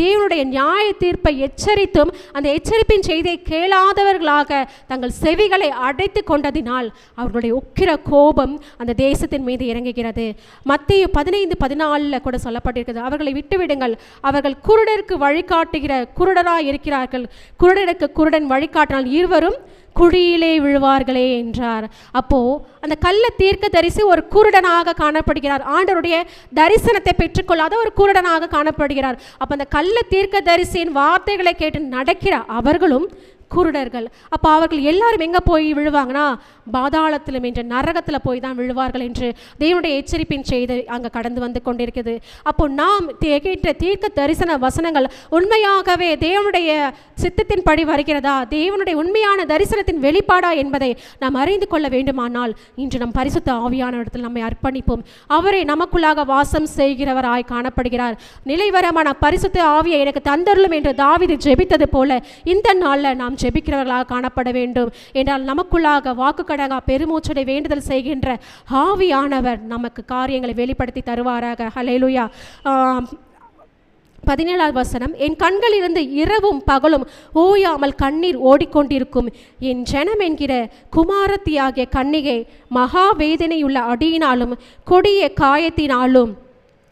தேவனுடைய நியாய தீர்ப்பை எச்சரித்தும் அந்த எச்சரிப்பின் செய்தியை கேளாதவர்களாக தங்கள் செவிகளை அடைத்து கொண்டதினால் அவர்களுடைய உக்கிர கோபம் அந்த தேசத்தின் மீது இறங்குகிறது. மத்தேயு 15:14 கூட சொல்லப்பட்டிருக்கிறது, அவர்களை விட்டுவிடுங்கள், அவர்கள் குருடருக்கு வழிகாட்டுகிற குருடராக இருக்கிறார்கள், குருடருக்கு குருடன் வழிகாட்டினால் இருவரும் குழியிலே விழுவார்களே என்றார். அப்போ அந்த கள்ள தீர்க்க தரிசி ஒரு குருடனாக காணப்படுகிறார். ஆண்டவருடைய தரிசனத்தை பெற்றுக்கொள்ளாத ஒரு குருடனாக காணப்படுகிறார். அப்போ அந்த கள்ள தீர்க்க தரிசியின் வார்த்தைகளை கேட்டு நடக்கிற அவர்களும் குருடர்கள். அப்போ அவர்கள் எல்லாரும் எங்கே போய் விழுவாங்கன்னா பாதாளத்திலும் என்ற நரகத்தில் போய் தான் விழுவார்கள் என்று தேவனுடைய எச்சரிப்பின் செய்தி அங்கே கடந்து வந்து கொண்டிருக்குது. அப்போ நாம் கேட்ட தீர்க்க தரிசன வசனங்கள் உண்மையாகவே தேவனுடைய சித்தத்தின்படி வருகிறதா, தேவனுடைய உண்மையான தரிசனத்தின் வெளிப்பாடா என்பதை நாம் அறிந்து கொள்ள வேண்டுமானால் இன்று நம் பரிசுத்த ஆவியான இடத்தில் நம்மை அர்ப்பணிப்போம். அவரே நமக்குள்ளாக வாசம் செய்கிறவராய் காணப்படுகிறார். நிலைவரமான பரிசுத்த ஆவியை எனக்கு தந்தருளும் என்று தாவீது ஜெபித்தது போல இந்த நாளில் நாம் ஜெபிக்கிறவர்களாக காணப்பட வேண்டும். என்றால் நமக்குள்ளாக வாக்குக்கடங்கா பெருமூச்சடை வேண்டுதல் செய்கின்ற ஆவியானவர் நமக்கு காரியங்களை வெளிப்படுத்தி தருவாராக. ஹல்லேலூயா. 17வது வசனம், என் கண்களிலிருந்து இரவும் பகலும் ஓயாமல் கண்ணீர் ஓடிக்கொண்டிருக்கும் என் ஜனம் என்கிற குமாரத்தியாகிய கன்னிகை மகா வேதனையுள்ள அடியினாலும் கொடிய காயத்தினாலும்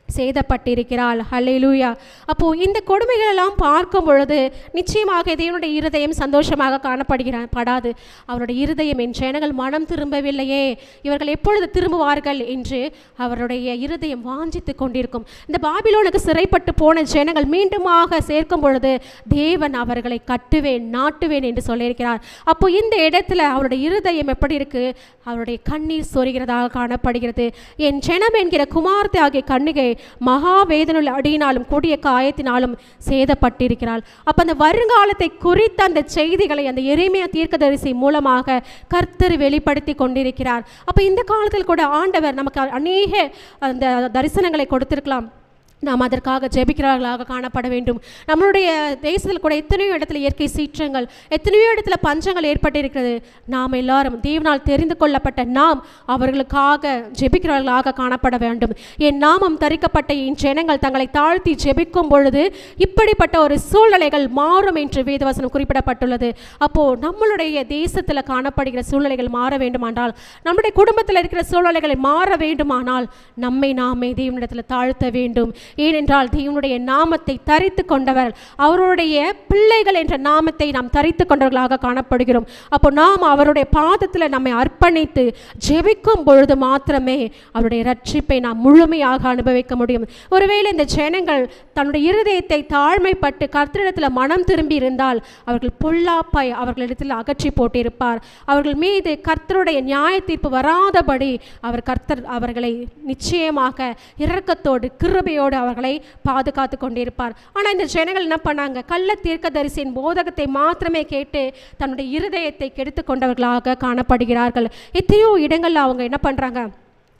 சேதப்பட்டிருக்கிறாள். ஹல்லேலூயா. அப்போது இந்த கொடுமைகளெல்லாம் பார்க்கும் பொழுது நிச்சயமாக தேவனுடைய இருதயம் சந்தோஷமாக காணப்படாது. அவருடைய இருதயம் என் ஜனங்கள் மனம் திரும்பவில்லையே, இவர்கள் எப்பொழுது திரும்புவார்கள் என்று அவருடைய இருதயம் வாஞ்சித்து கொண்டிருக்கும். இந்த பாபிலோனுக்கு சிறைப்பட்டு போன ஜனங்கள் மீண்டுமாக சேர்க்கும் பொழுது தேவன் அவர்களை கட்டுவேன் நாட்டுவேன் என்று சொல்லியிருக்கிறார். அப்போ இந்த இடத்துல அவருடைய இருதயம் எப்படி இருக்கு? அவருடைய கண்ணீர் சொரிகிறதாக காணப்படுகிறது. என் ஜனம் என்கிற குமாரத்தை ஆகிய கன்னிகை மகா வேதனையுள்ள அடியினாலும் கொடிய காயத்தினாலும் சேதப்பட்டிருக்கிறாள். அப்ப அந்த வருங்காலத்தை குறித்த அந்த செய்திகளை அந்த எரேமியா தீர்க்கதரிசி மூலமாக கர்த்தர் வெளிப்படுத்தி கொண்டிருக்கிறார். அப்ப இந்த காலத்தில் கூட ஆண்டவர் நமக்கு அநேக அந்த தரிசனங்களை கொடுத்திருக்கலாம். நாம் அதற்காக ஜெபிக்கிறவர்களாக காணப்பட வேண்டும். நம்மளுடைய தேசத்தில் கூட எத்தனையோ இடத்துல இயற்கை சீற்றங்கள், எத்தனையோ இடத்துல பஞ்சங்கள் ஏற்பட்டிருக்கிறது. நாம் எல்லாரும் தேவனால் தெரிந்து கொள்ளப்பட்ட நாம் அவர்களுக்காக ஜெபிக்கிறவர்களாக காணப்பட வேண்டும். என் நாமம் தரிக்கப்பட்ட என் ஜனங்கள் தங்களை தாழ்த்தி ஜெபிக்கும் பொழுது இப்படிப்பட்ட ஒரு சூழ்நிலைகள் மாறும் என்று வேதவசனம் குறிப்பிடப்பட்டுள்ளது. அப்போது நம்மளுடைய தேசத்தில் காணப்படுகிற சூழ்நிலைகள் மாற வேண்டுமானால், நம்முடைய குடும்பத்தில் இருக்கிற சூழ்நிலைகளை மாற வேண்டுமானால் நம்மை நாமே தேவனிடத்தில் தாழ்த்த வேண்டும். ஏனென்றால் தேவனுடைய நாமத்தை தரித்து கொண்டவர், அவருடைய பிள்ளைகள் என்ற நாமத்தை நாம் தரித்து கொண்டவர்களாக காணப்படுகிறோம். அப்போ நாம் அவருடைய பாதத்தில் நம்மை அர்ப்பணித்து ஜெபிக்கும் பொழுது மாத்திரமே அவருடைய ரட்சிப்பை நாம் முழுமையாக அனுபவிக்க முடியும். ஒருவேளை இந்த ஜனங்கள் தன்னுடைய இருதயத்தை தாழ்மைப்பட்டு கர்த்தரிடத்தில் மனம் திரும்பி இருந்தால் அவர்கள் பொல்லாப்பாய் அவர்களிடத்தில் அகற்றி போட்டிருப்பார். அவர்கள் மீது கர்த்தருடைய நியாய தீர்ப்பு வராதபடி கர்த்தர் அவர்களை நிச்சயமாக இரக்கத்தோடு கிருபையோடு அவர்களை பாதுகாத்து கொண்டிருப்பார். ஆனால் இந்த ஜனங்கள் என்ன பண்ணாங்க? கள்ள தீர்க்கதரிசியின் போதகத்தை மாத்திரமே கேட்டு தன்னுடைய இருதயத்தை கெடுத்து கொண்டவர்களாக காணப்படுகிறார்கள். எத்தனையோ இடங்கள்ல அவங்க என்ன பண்றாங்க?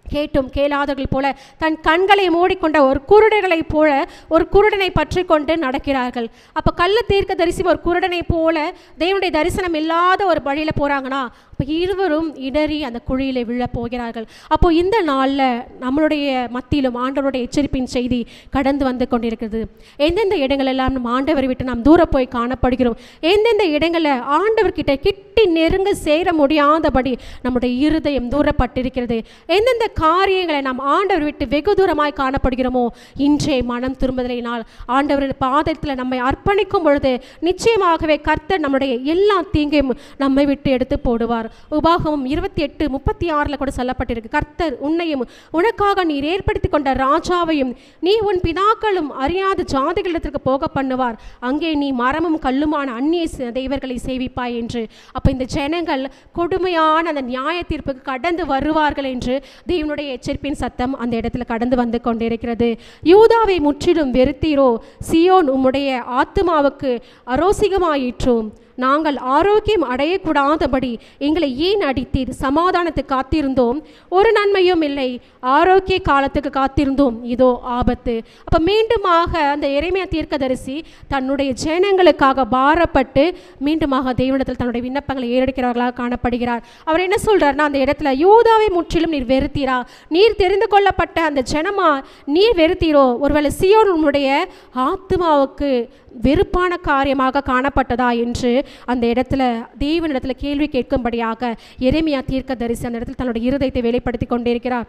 கேட்டும் கேளாதவர்கள் போல தன் கண்களை மூடிக்கொண்ட ஒரு குருடர்களை போல ஒரு குருடனை பற்றி கொண்டு நடக்கிறார்கள். அப்போ கள்ள தீர்க்கதரிசி ஒரு குருடனை போல தேவனுடைய தரிசனம் இல்லாத ஒரு வழியில் போகிறாங்கன்னா அப்போ இருவரும் இடறி அந்த குழியிலே விழ போகிறார்கள். அப்போ இந்த நாளில் நம்மளுடைய மத்தியிலும் ஆண்டவருடைய எச்சரிப்பின் செய்தி கடந்து வந்து கொண்டிருக்கிறது. எந்தெந்த இடங்களெல்லாம் நம்ம ஆண்டவரை விட்டு நாம் தூர போய் காணப்படுகிறோம், எந்தெந்த இடங்களில் ஆண்டவர்கிட்ட கிட்டி நெருங்க சேர முடியாதபடி நம்முடைய இருதயம் தூரப்பட்டிருக்கிறது, எந்தெந்த காரியங்களை நாம் ஆண்டவர் விட்டு வெகு தூரமாய் காணப்படுகிறோமோ, இன்றே மனம் திரும்புதலினால் ஆண்டவரின் பாதத்தில் நம்மை அர்ப்பணிக்கும் பொழுது நிச்சயமாகவே கர்த்தர் நம்முடைய எல்லா தீங்கையும் நம்மை விட்டு எடுத்து போடுவார். உபாகமம் 28:36 கூட சொல்லப்பட்டிருக்கு, கர்த்தர் உன்னையும் உனக்காக நீர் ஏற்படுத்தி கொண்ட ராஜாவையும் நீ உன் பிதாக்களும் அறியாத ஜாதிகளிடத்திற்கு போக பண்ணுவார், அங்கே நீ மரமும் கல்லுமான அந்நிய தெய்வர்களை சேவிப்பாய் என்று. அப்போ இந்த ஜனங்கள் கொடுமையான அந்த நியாய தீர்ப்புக்கு கடந்து வருவார்கள் என்று தேவனுடைய எச்சரிப்பின் சத்தம் அந்த இடத்துல கடந்து வந்து கொண்டிருக்கிறது. யூதாவை முற்றிலும் வெறுத்தீரோ, சியோன் உம்முடைய ஆத்துமாவுக்கு அரோசிகமாயிற்றோ, நாங்கள் ஆரோக்கியம் அடையக்கூடாதபடி எங்களை ஏன் அடித்தீர்? சமாதானத்துக்கு காத்திருந்தோம், ஒரு நன்மையும் இல்லை, ஆரோக்கிய காலத்துக்கு காத்திருந்தோம், இதோ ஆபத்து. அப்போ மீண்டுமாக அந்த எரேமியா தீர்க்கதரிசி தன்னுடைய ஜனங்களுக்காக பாரப்பட்டு மீண்டுமாக தேவனிடத்தில் தன்னுடைய விண்ணப்பங்களை ஏறெடுக்கிறவர்களாக காணப்படுகிறார். அவர் என்ன சொல்றாருன்னா, அந்த இடத்துல யூதாவை முற்றிலும் நீர் வெறுத்தீரா, நீர் தெரிந்து கொள்ளப்பட்ட அந்த ஜனமா நீர் வெறுத்தீரோ, ஒருவேளை சியோன் உம்முடைய ஆத்துமாவுக்கு வெறுப்பான காரியமாக காணப்பட்டதா என்று அந்த இடத்துல தேவனிடத்தில் கேள்வி கேட்கும்படியாக எரேமியா தீர்க்கதரிசி அந்த இடத்துல தன்னுடைய இருதயத்தை வெளிப்படுத்தி கொண்டிருக்கிறார்.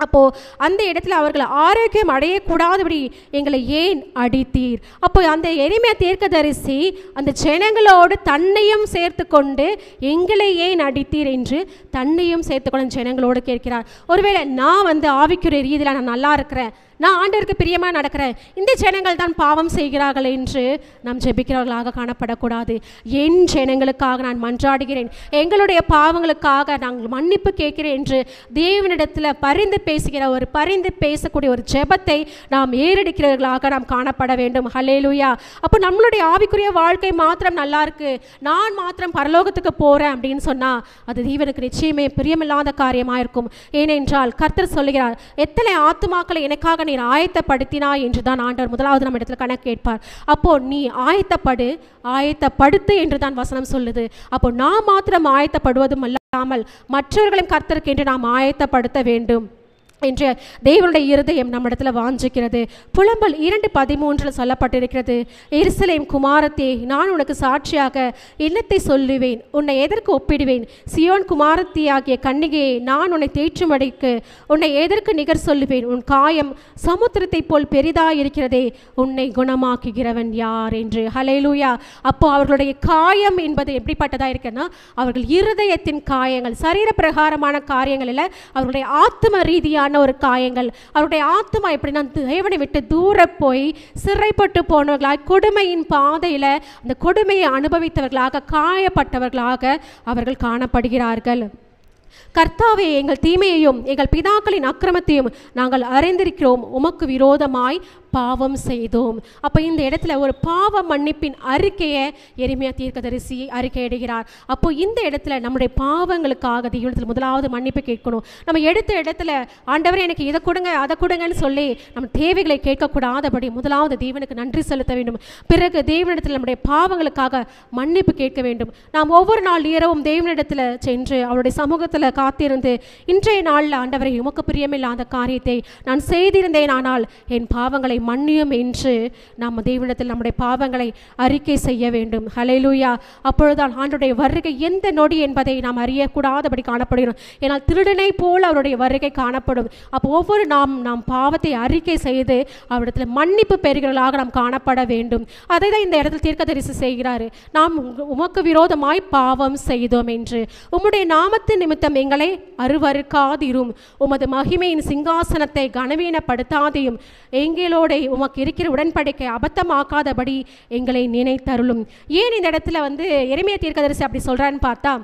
அப்போது அந்த இடத்துல அவர்கள் ஆரோக்கியம் அடையக்கூடாதபடி எங்களை ஏன் அடித்தீர்? அப்போ அந்த எரேமியா தீர்க்கதரிசி அந்த ஜனங்களோடு தன்னையும் சேர்த்து கொண்டு எங்களை ஏன் அடித்தீர் என்று தன்னையும் சேர்த்து கொண்டு ஜனங்களோடு கேட்கிறார். ஒருவேளை நான் ஆவிக்குரிய ரீதியில் நான் நல்லா இருக்கிறேன், நான் ஆண்டவருக்கு பிரியமாக நடக்கிறேன், இந்த ஜனங்கள் தான் பாவம் செய்கிறார்கள் என்று நாம் ஜெபிக்கிறவர்களாக காணப்படக்கூடாது. என் ஜனங்களுக்காக நான் மன்றாடுகிறேன், எங்களுடைய பாவங்களுக்காக நாங்கள் மன்னிப்பு கேட்கிறேன் என்று தேவனிடத்தில் பரிந்து பேசக்கூடிய ஒரு ஜெபத்தை நாம் ஏறெடுக்கிறவர்களாக நாம் காணப்பட வேண்டும். ஹல்லேலூயா. அப்போ நம்மளுடைய ஆவிக்குரிய வாழ்க்கை மாத்திரம் நல்லா இருக்கு, நான் மாத்திரம் பரலோகத்துக்கு போகிறேன் அப்படின்னு சொன்னால் அது தேவனுக்கு நிச்சயமே பிரியமில்லாத காரியமாக இருக்கும். ஏனென்றால் கர்த்தர் சொல்லுகிறார், எத்தனை ஆத்துமாக்களை எனக்காக நீர் ஆயத்தப்படுத்தினாய் என்று தான் ஆண்டவர் முதலாவது நம்ம இடத்துல கணக்கு கேட்பார். அப்போ நீ ஆயத்தப்படுத்து என்று தான் வசனம் சொல்லுது. அப்போ நாம் மாத்திரம் ஆயத்தப்படுவதும் அல்லாமல் மற்றவர்களையும் கர்த்தருக்கு என்று நாம் ஆயத்தப்படுத்த வேண்டும் என்று தேவனுடைய இருதயம் நம்மிடத்தில் வாஞ்சிக்கிறது. புலம்பல் 2:13 சொல்லப்பட்டிருக்கிறது, எருசலேம் குமாரத்தே, நான் உனக்கு சாட்சியாக என்னத்தை சொல்லுவேன், உன்னை எதற்கு ஒப்பிடுவேன்? சியோன் குமாரத்தியாகிய கன்னிகையை, நான் உன்னை தேற்றும்படிக்கு உன்னை எதற்கு நிகர் சொல்லுவேன்? உன் காயம் சமுத்திரத்தை போல் பெரிதாயிருக்கிறதே, உன்னை குணமாக்குகிறவன் யார் என்று. ஹல்லேலூயா. அப்போ அவர்களுடைய காயம் என்பது எப்படிப்பட்டதாக இருக்குன்னா, அவர்கள் இருதயத்தின் காயங்கள், சரீர பிரகாரமான காரியங்கள் இல்லை, அவர்களுடைய ஆத்ம ரீதியான ஒரு காயங்கள். அவருடைய ஆத்மா எப்படின்னா தேவனை விட்டு தூர போய் சிறைப்பட்டு போனவர்களாக, கொடுமையின் பாதையில் அந்த கொடுமையை அனுபவித்தவர்களாக, காயப்பட்டவர்களாக அவர்கள் காணப்படுகிறார்கள். கர்த்தாவே, எங்கள் தீமையையும் எங்கள் பிதாக்களின் அக்கிரமத்தையும் நாங்கள் அறிந்திருக்கிறோம், உமக்கு விரோதமாய் பாவம் செய்தோம். அப்போ இந்த இடத்துல ஒரு பாவ மன்னிப்பின் அறிக்கையை எரேமியா தீர்க்கதரிசி அறிக்கையிடுகிறார். அப்போ இந்த இடத்துல நம்முடைய பாவங்களுக்காக தேவனிடத்தில் முதலாவது மன்னிப்பு கேட்கணும். நம்ம எடுத்த இடத்துல ஆண்டவரே எனக்கு இதை கொடுங்க அதை கொடுங்கன்னு சொல்லி நம்ம தேவைகளை கேட்கக்கூடாதபடி முதலாவது தேவனுக்கு நன்றி செலுத்த வேண்டும். பிறகு தேவனிடத்தில் நம்முடைய பாவங்களுக்காக மன்னிப்பு கேட்க வேண்டும். நாம் ஒவ்வொரு நாள் இரவும் தேவனிடத்தில் சென்று அவருடைய சமூகத்தில் காத்திருந்து, இன்றைய நாளில் ஆண்டவரை உமக்கு பிரியமில்லாத காரியத்தை நான் செய்திருந்தேன், ஆனால் என் பாவங்களை மன்னியும் என்று நாம் தேவனிடத்தில் நம்முடைய பாவங்களை அறிக்கை செய்ய வேண்டும். ஹல்லேலூயா. அப்பொழுதுதான் ஆண்டவருடைய வருகை எந்த நொடி என்பதை நாம் அறியக்கூடாதபடி காணப்படுகிறோம். ஏனால் திருடனை போல் அவருடைய வருகை காணப்படும். அப்போ ஒவ்வொரு நாம் பாவத்தை அறிக்கை செய்து அவரிடத்தில் மன்னிப்பு பெறுகிறவர்களாக நாம் காணப்பட வேண்டும். அதை தான் இந்த இடத்தில் தீர்க்கதரிசி செய்கிறாரு. நாம் உமக்கு விரோதமாய் பாவம் செய்தோம் என்று, உம்முடைய நாமத்தின் நிமித்தம் எங்களை அருவருக்காதிரும், உமது மகிமையின் சிங்காசனத்தை கனவீனப்படுத்தாதையும், எங்களோட உமக்கு இருக்கிற உடன்படிக்கை அபத்தமாக்காதபடி எங்களை நினைத்தருளும். ஏன் இந்த இடத்துல எரேமியா தீர்க்கதரிசி அப்படி சொல்றான்னு பார்த்தா,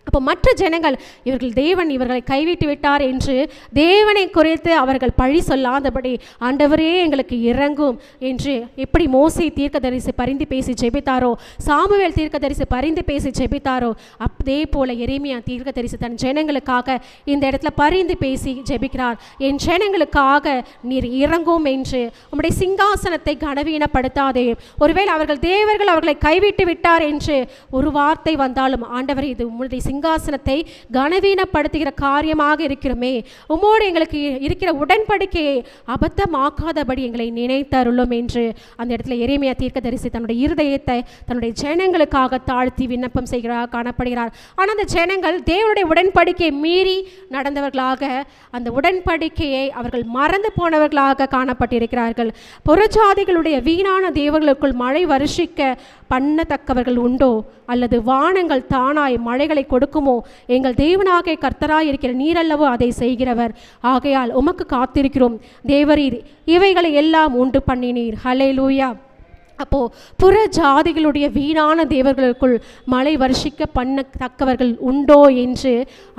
அப்போ மற்ற ஜனங்கள் தேவன் இவர்களை கைவிட்டு விட்டார் என்று தேவனை குறித்து அவர்கள் பழி சொல்லாதபடி, ஆண்டவரே எங்களுக்கு இறங்கும் என்று எப்படி மோசே தீர்க்கதரிசி பரிந்து பேசி ஜெபித்தாரோ, சாமுவேல் தீர்க்கதரிசி பரிந்து பேசி ஜெபித்தாரோ, அதே போல எரேமியா தீர்க்கதரிசி தன் ஜனங்களுக்காக இந்த இடத்துல பரிந்து பேசி ஜெபிக்கிறார். என் ஜனங்களுக்காக நீர் இறங்கும் என்று, உம்முடைய சிங்காசனத்தை கனவீனப்படுத்தாதே. ஒருவேளை தேவர்கள் அவர்களை கைவிட்டு விட்டார் என்று ஒரு வார்த்தை வந்தாலும், ஆண்டவரே இது உம்முடைய சிங்காசனத்தை கனவீனப்படுத்துகிற காரியமாக இருக்கிறோமே, உம்மோடு எங்களுக்கு இருக்கிற உடன்படிக்கையை அபத்தமாக்காதபடி எங்களை நினைத்தருளும் என்று அந்த இடத்துல எரேமியா தீர்க்கதரிசி தன்னுடைய இருதயத்தை தன்னுடைய ஜனங்களுக்காக தாழ்த்தி விண்ணப்பம் செய்கிறார் காணப்படுகிறார். ஆனால் அந்த ஜனங்கள் தேவனுடைய உடன்படிக்கையை மீறி நடந்தவர்களாக, அந்த உடன்படிக்கையை அவர்கள் மறந்து போனவர்களாக காணப்பட்டிருக்கிறார்கள். புறஜாதிகளுடைய வீணான தேவர்களுக்குள் மழை வருஷிக்க பண்ணத்தக்கவர்கள் உண்டோ? அல்லது வானங்கள் தானாய் மழைகளை கொடுக்குமோ? எங்கள் தேவனாகிய கர்த்தராய் இருக்கிற நீரல்லவோ அதை செய்கிறவர். ஆகையால் உமக்கு காத்திருக்கிறோம் தேவரீர், இவைகளை எல்லாம் உண்டு பண்ணினீர். ஹல்லேலூயா. அப்போது புற ஜாதிகளுடைய வீணான தேவர்களுக்குள் மழை வருஷிக்க பண்ணத்தக்கவர்கள் உண்டோ என்று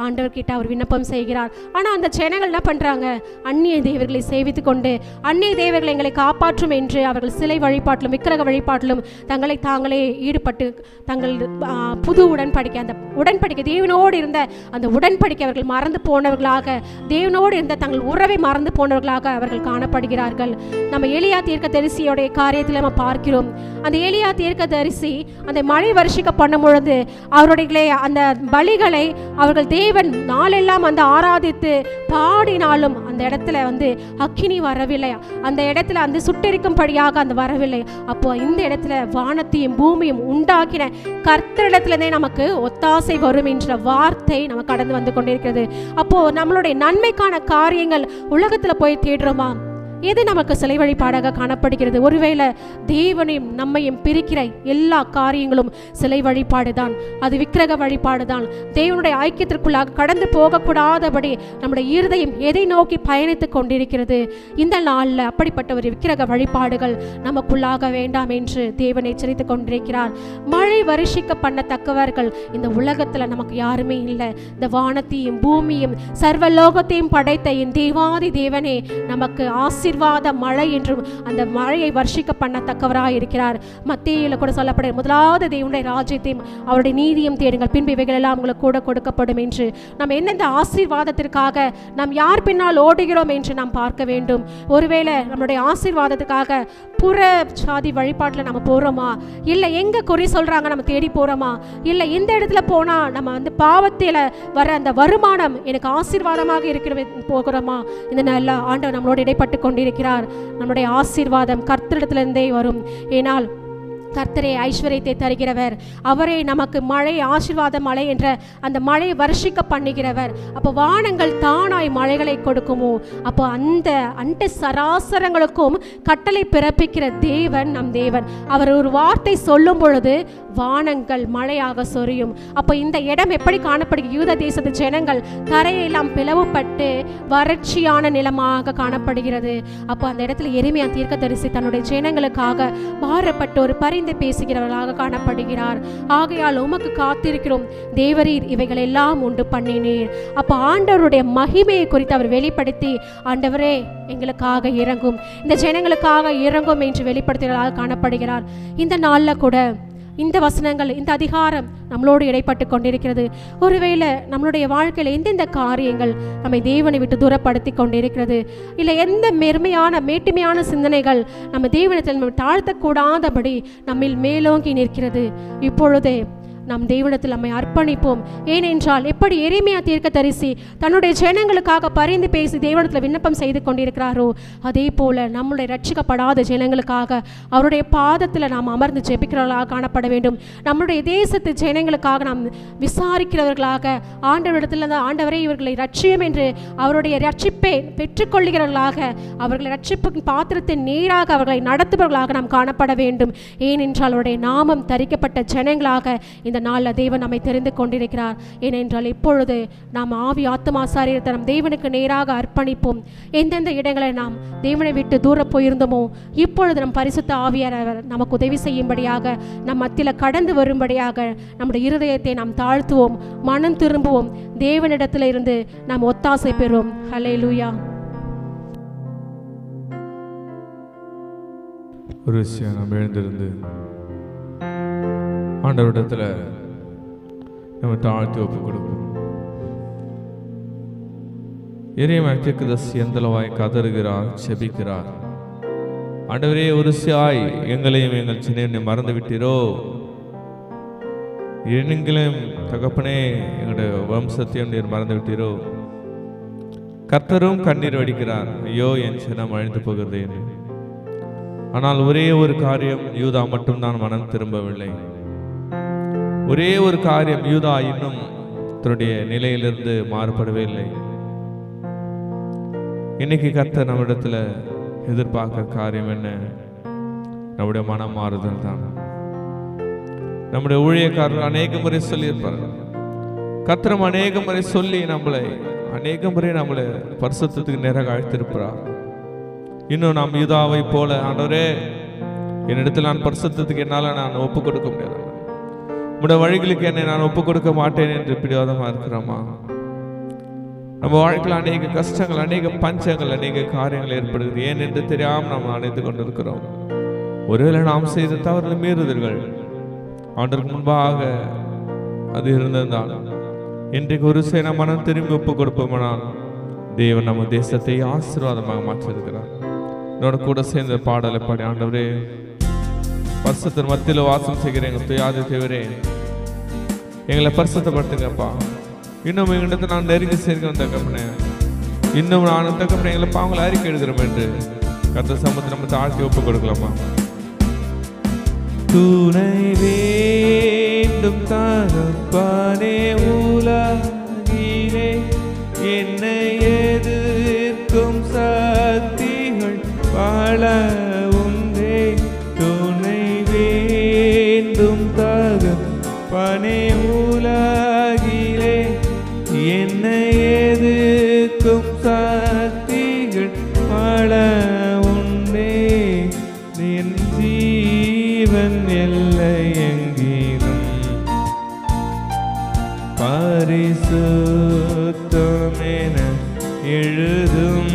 ஆண்டவர்கிட்ட அவர் விண்ணப்பம் செய்கிறார். ஆனால் அந்த ஜனங்கள் என்ன பண்ணுறாங்க? அந்நிய தேவர்களை சேவித்து கொண்டு அந்நிய தேவர்களை எங்களை காப்பாற்றும் என்று அவர்கள் சிலை வழிபாட்டிலும் விக்கிரக வழிபாட்டிலும் தங்களை தாங்களே ஈடுபட்டு தங்கள் புது உடன்படிக்கை, அந்த உடன்படிக்கை தேவனோடு இருந்த அந்த உடன்படிக்கை அவர்கள் மறந்து போனவர்களாக, தேவனோடு இருந்த தங்கள் உறவை மறந்து போனவர்களாக அவர்கள் காணப்படுகிறார்கள். நம்ம எலியா தீர்க்கதரிசியோடைய காரியத்தில் நம்ம பார்க்கிறோம். அந்த எலியா தீர்க்கதரிசி அந்த மழை வருஷிக்க பண்ணும் பொழுது அவருடைய அந்த பலிகளை அவர்கள் தேவன் நாளெல்லாம் ஆராதித்து பாடினாலும் அந்த இடத்துல அக்கினி வரவில்லை, அந்த இடத்துல சுட்டெரிக்கும்படியாக வரவில்லை. அப்போ இந்த இடத்துல வானத்தையும் பூமியும் உண்டாக்கின கர்த்தரிடத்திலே நமக்கு ஒத்தாசை வரும் என்ற வார்த்தை நம்ம கடந்து வந்து கொண்டிருக்கிறது. அப்போ நம்மளுடைய நன்மைக்கான காரியங்கள் உலகத்துல போய் தேடுறோமா? எது நமக்கு சிலை வழிபாடாக காணப்படுகிறது? ஒருவேளை தேவனையும் நம்மையும் பிரிக்கிற எல்லா காரியங்களும் சிலை வழிபாடு தான், அது விக்கிரக வழிபாடு தான். தேவனுடைய ஐக்கியத்திற்குள்ளாக கடந்து போகக்கூடாதபடி நம்முடைய இருதயம் எதை நோக்கி பயணித்து கொண்டிருக்கிறது? இந்த நாளில் அப்படிப்பட்ட ஒரு விக்கிரக வழிபாடுகள் நமக்குள்ளாக வேண்டாம் என்று தேவன் எச்சரித்து கொண்டிருக்கிறார். மழை வருஷிக்க பண்ணத்தக்கவர்கள் இந்த உலகத்தில் நமக்கு யாருமே இல்லை. இந்த வானத்தையும் பூமியும் சர்வலோகத்தையும் படைத்த என் தேவாதி தேவனே நமக்கு ஆசீர்வாத மழை என்றும் அந்த மழையை வர்ஷிக்க பண்ணத்தக்கவராக இருக்கிறார். மத்தேயுல கூட சொல்லப்படுற முதலாவது தேவனுடைய ராஜ்யத்தையும் அவருடைய நீதியும் தேடுங்கள், பின்பு இவைகள் எல்லாம் உங்களுக்கு கூட கொடுக்கப்படும் என்று. நாம் எந்தெந்த ஆசீர்வாதத்திற்காக நாம் யார் பின்னால் ஓடுகிறோம் என்று நாம் பார்க்க வேண்டும். ஒருவேளை நம்மளுடைய ஆசீர்வாதத்துக்காக புற சாதி வழிபாட்டில் நம்ம போகிறோமா? இல்லை எங்கே குறி சொல்கிறாங்க நம்ம தேடி போகிறோமா? இல்லை இந்த இடத்துல போனால் நம்ம பாவத்தில் வர அந்த வருமானம் எனக்கு ஆசீர்வாதமாக இருக்கிற போகிறோமா? இந்த நல்ல ஆண்டவர் நம்மளோடு இடைப்பட்டு கொண்டிருக்கிறார். நம்முடைய ஆசீர்வாதம் கர்த்தரிடத்திலிருந்தே வரும். ஏனால் கர்த்தரே ஐஸ்வர்யத்தை தருகிறவர், அவரே நமக்கு மழை ஆசீர்வாத மழை என்ற அந்த மழை வருஷிக்க பண்ணுகிறவர். அப்போ வானங்கள் தானாய் மழைகளை கொடுக்குமோ? அப்போ அந்த அண்ட சராசரங்களுக்கும் கட்டளை பிறப்பிக்கிற தேவன் நம் தேவன். அவர் ஒரு வார்த்தை சொல்லும் பொழுது வானங்கள் மழையாக சொரியும். அப்போ இந்த இடம் எப்படி காணப்படுகிறது? யூத தேசத்து ஜனங்கள் தரையெல்லாம் பிளவுபட்டு வறட்சியான நிலமாக காணப்படுகிறது. அப்போ அந்த இடத்துல எரேமியா தீர்க்கதரிசி தன்னுடைய ஜனங்களுக்காக பாரப்பட்டு ஒரு பரிந்து பேசுகிறவர்களாக காணப்படுகிறார். ஆகையால் உமக்கு காத்திருக்கிறோம் தேவரீர் இவைகள் எல்லாம் உண்டு பண்ணினீர். அப்போ ஆண்டவருடைய மகிமையை குறித்து அவர் வெளிப்படுத்தி, ஆண்டவரே எங்களுக்காக இறங்கும், இந்த ஜனங்களுக்காக இறங்கும் என்று வெளிப்படுத்துகிறவர்களாக காணப்படுகிறார். இந்த நாளில் கூட இந்த வசனங்கள், இந்த அதிகாரம் நம்மளோடு இடைப்பட்டு கொண்டிருக்கிறது. ஒருவேளை நம்மளுடைய வாழ்க்கையில் எந்தெந்த காரியங்கள் நம்மை தேவனை விட்டு தூரப்படுத்தி கொண்டிருக்கிறது, இல்லை எந்த மேட்டுமையான சிந்தனைகள் நம்ம தேவனத்தில் நம்ம தாழ்த்தக்கூடாதபடி நம்மில் மேலோங்கி நிற்கிறது, இப்பொழுதே நம் தேவனிடத்தில் நம்மை அர்ப்பணிப்போம். ஏனென்றால் எப்படி எரேமியா தீர்க்கதரிசி தன்னுடைய ஜனங்களுக்காக பரிந்து பேசி தேவனிடத்தில் விண்ணப்பம் செய்து கொண்டிருக்கிறாரோ, அதே போல நம்முடைய ரட்சிக்கப்படாத ஜனங்களுக்காக அவருடைய பாதத்தில் நாம் அமர்ந்து ஜெபிக்கிறவர்களாக காணப்பட வேண்டும். நம்முடைய தேசத்து ஜனங்களுக்காக நாம் விசாரிக்கிறவர்களாக ஆண்டவரிடத்தில் ஆண்டவரே இவர்களை ரட்சியம் என்று அவருடைய ரட்சிப்பை பெற்றுக்கொள்கிறவர்களாக, அவர்களை ரட்சிப்பு பாத்திரத்தின் நீராக அவர்களை நடத்துபவர்களாக நாம் காணப்பட வேண்டும். ஏனென்றால் அவருடைய நாமம் தரிக்கப்பட்ட ஜனங்களாக இந்த நாளில் தேவன் நம்மை தெரிந்து கொண்டிருக்கிறார். ஏனென்றால் இப்பொழுது நாம் ஆவி ஆத்மா சரீரத்தை நம் தேவனுக்கு நேராக அர்ப்பணிப்போம். எந்தெந்த இடங்களை நாம் தேவனை விட்டு தூர போயிருந்தோமோ இப்பொழுது நம் பரிசுத்த ஆவியானவர் நமக்கு உதவி செய்யும்படியாக, நம் மத்தியில் கடந்து வரும்படியாக நம்முடைய இருதயத்தை நாம் தாழ்த்துவோம், மனம் திரும்புவோம், தேவனிடத்தில் இருந்து நாம் ஒத்தாசை பெறுவோம். ஹல்லேலூயா. ஒரு விஷயம் நாம் எழுந்திருந்து ஆண்டவரிடத்தில் நம்ம தாழ்த்தி ஒப்பு கொடுப்போம். எரேமியா தீர்க்கதரிசி எந்தளவாய் கதறுகிறார், செபிக்கிறார். ஆண்டவரே, ஒரு சாய் எங்களையும் எங்கள் சின்ன மறந்து விட்டீரோ, எங்களையும் தகப்பனே எங்களுடைய வம்சத்தையும் நீர் மறந்து விட்டீரோ. கர்த்தரும் கண்ணீர் வடிக்கிறார், ஐயோ என் சின்னம் அழிந்து போகிறது என்று. ஆனால் ஒரே ஒரு காரியம், யூதா மட்டும்தான் மனம் திரும்பவில்லை. ஒரே ஒரு காரியம், யூதா இன்னும் தன்னுடைய நிலையிலிருந்து மாறுபடவே இல்லை. இன்னைக்கு கர்த்தர் நம்மிடத்துல எதிர்பார்க்கிற காரியம் என்ன? நம்முடைய மனம் மாறுதல் தான். நம்முடைய ஊழியக்காரர்கள் அநேக முறை சொல்லியிருப்பார்கள், கர்த்தரும் அநேக முறை சொல்லி அநேக முறை நம்மளை பரிசுத்தத்துக்கு நேராக அழைத்திருப்பார். இன்னும் நாம் யூதாவை போல, ஆண்டவரே என்னிடத்தில் நான் பரிசுத்தத்துக்கு என்னால் நான் ஒப்பு கொடுக்க முடியாது, உடைய வழிகளுக்கு என்னை நான் ஒப்பு கொடுக்க மாட்டேன் என்று பிடிவாதமாக இருக்கிறோமா? நம்ம வாழ்க்கையில் அநேக கஷ்டங்கள், அநேக பஞ்சங்கள், அநேக காரியங்கள் ஏற்படுகிறது. ஏன் என்று தெரியாமல் நாம் அடைந்து கொண்டிருக்கிறோம். ஒருவேளை நாம் செய்த தவறுகள், மீறுதல்கள் ஆண்டவருக்கு முன்பாக அது இருந்திருந்தால் இன்றைக்கு ஒரு சில மனம் திரும்பி ஒப்பு கொடுப்போமானால் தேவன் நம்ம தேசத்தை ஆசீர்வாதமாக மாற்றிருக்கிறார். என்னோட கூட சேர்ந்த பாடலை பாடி, ஆண்டவரே பரிசுத்தர் மத்தியில் வாசம் செய்கிற எங்கள் துயாதி தேவரே, எங்களை பரிசுத்தப்படுத்துங்கப்பா. இன்னும் எங்களிடத்தை நான் நெருங்கி சேர்க்கிறேன் தகப்பனே. இன்னும் நான் தகப்பனே எங்களை பாவங்களை அறிக்கை எழுதுகிறோம் என்று கர்த்தர் சமூகத்தை நம்ம தாழ்த்தி ஒப்பு கொடுக்கலாமா? துணை வேண்டும் தகப்பனே உலகிலே, என்னை எதிர்க்கும் சக்திகள் வாழ உண்டே துணை வேண்டும் தகப்பனே. உலகிலே என்னை எதிர்க்கும் சக்திகள் வாழ உண்டே. என் ஜீவன் எல்லை எங்கிலும் பரிசுத்தமென எழுதும்.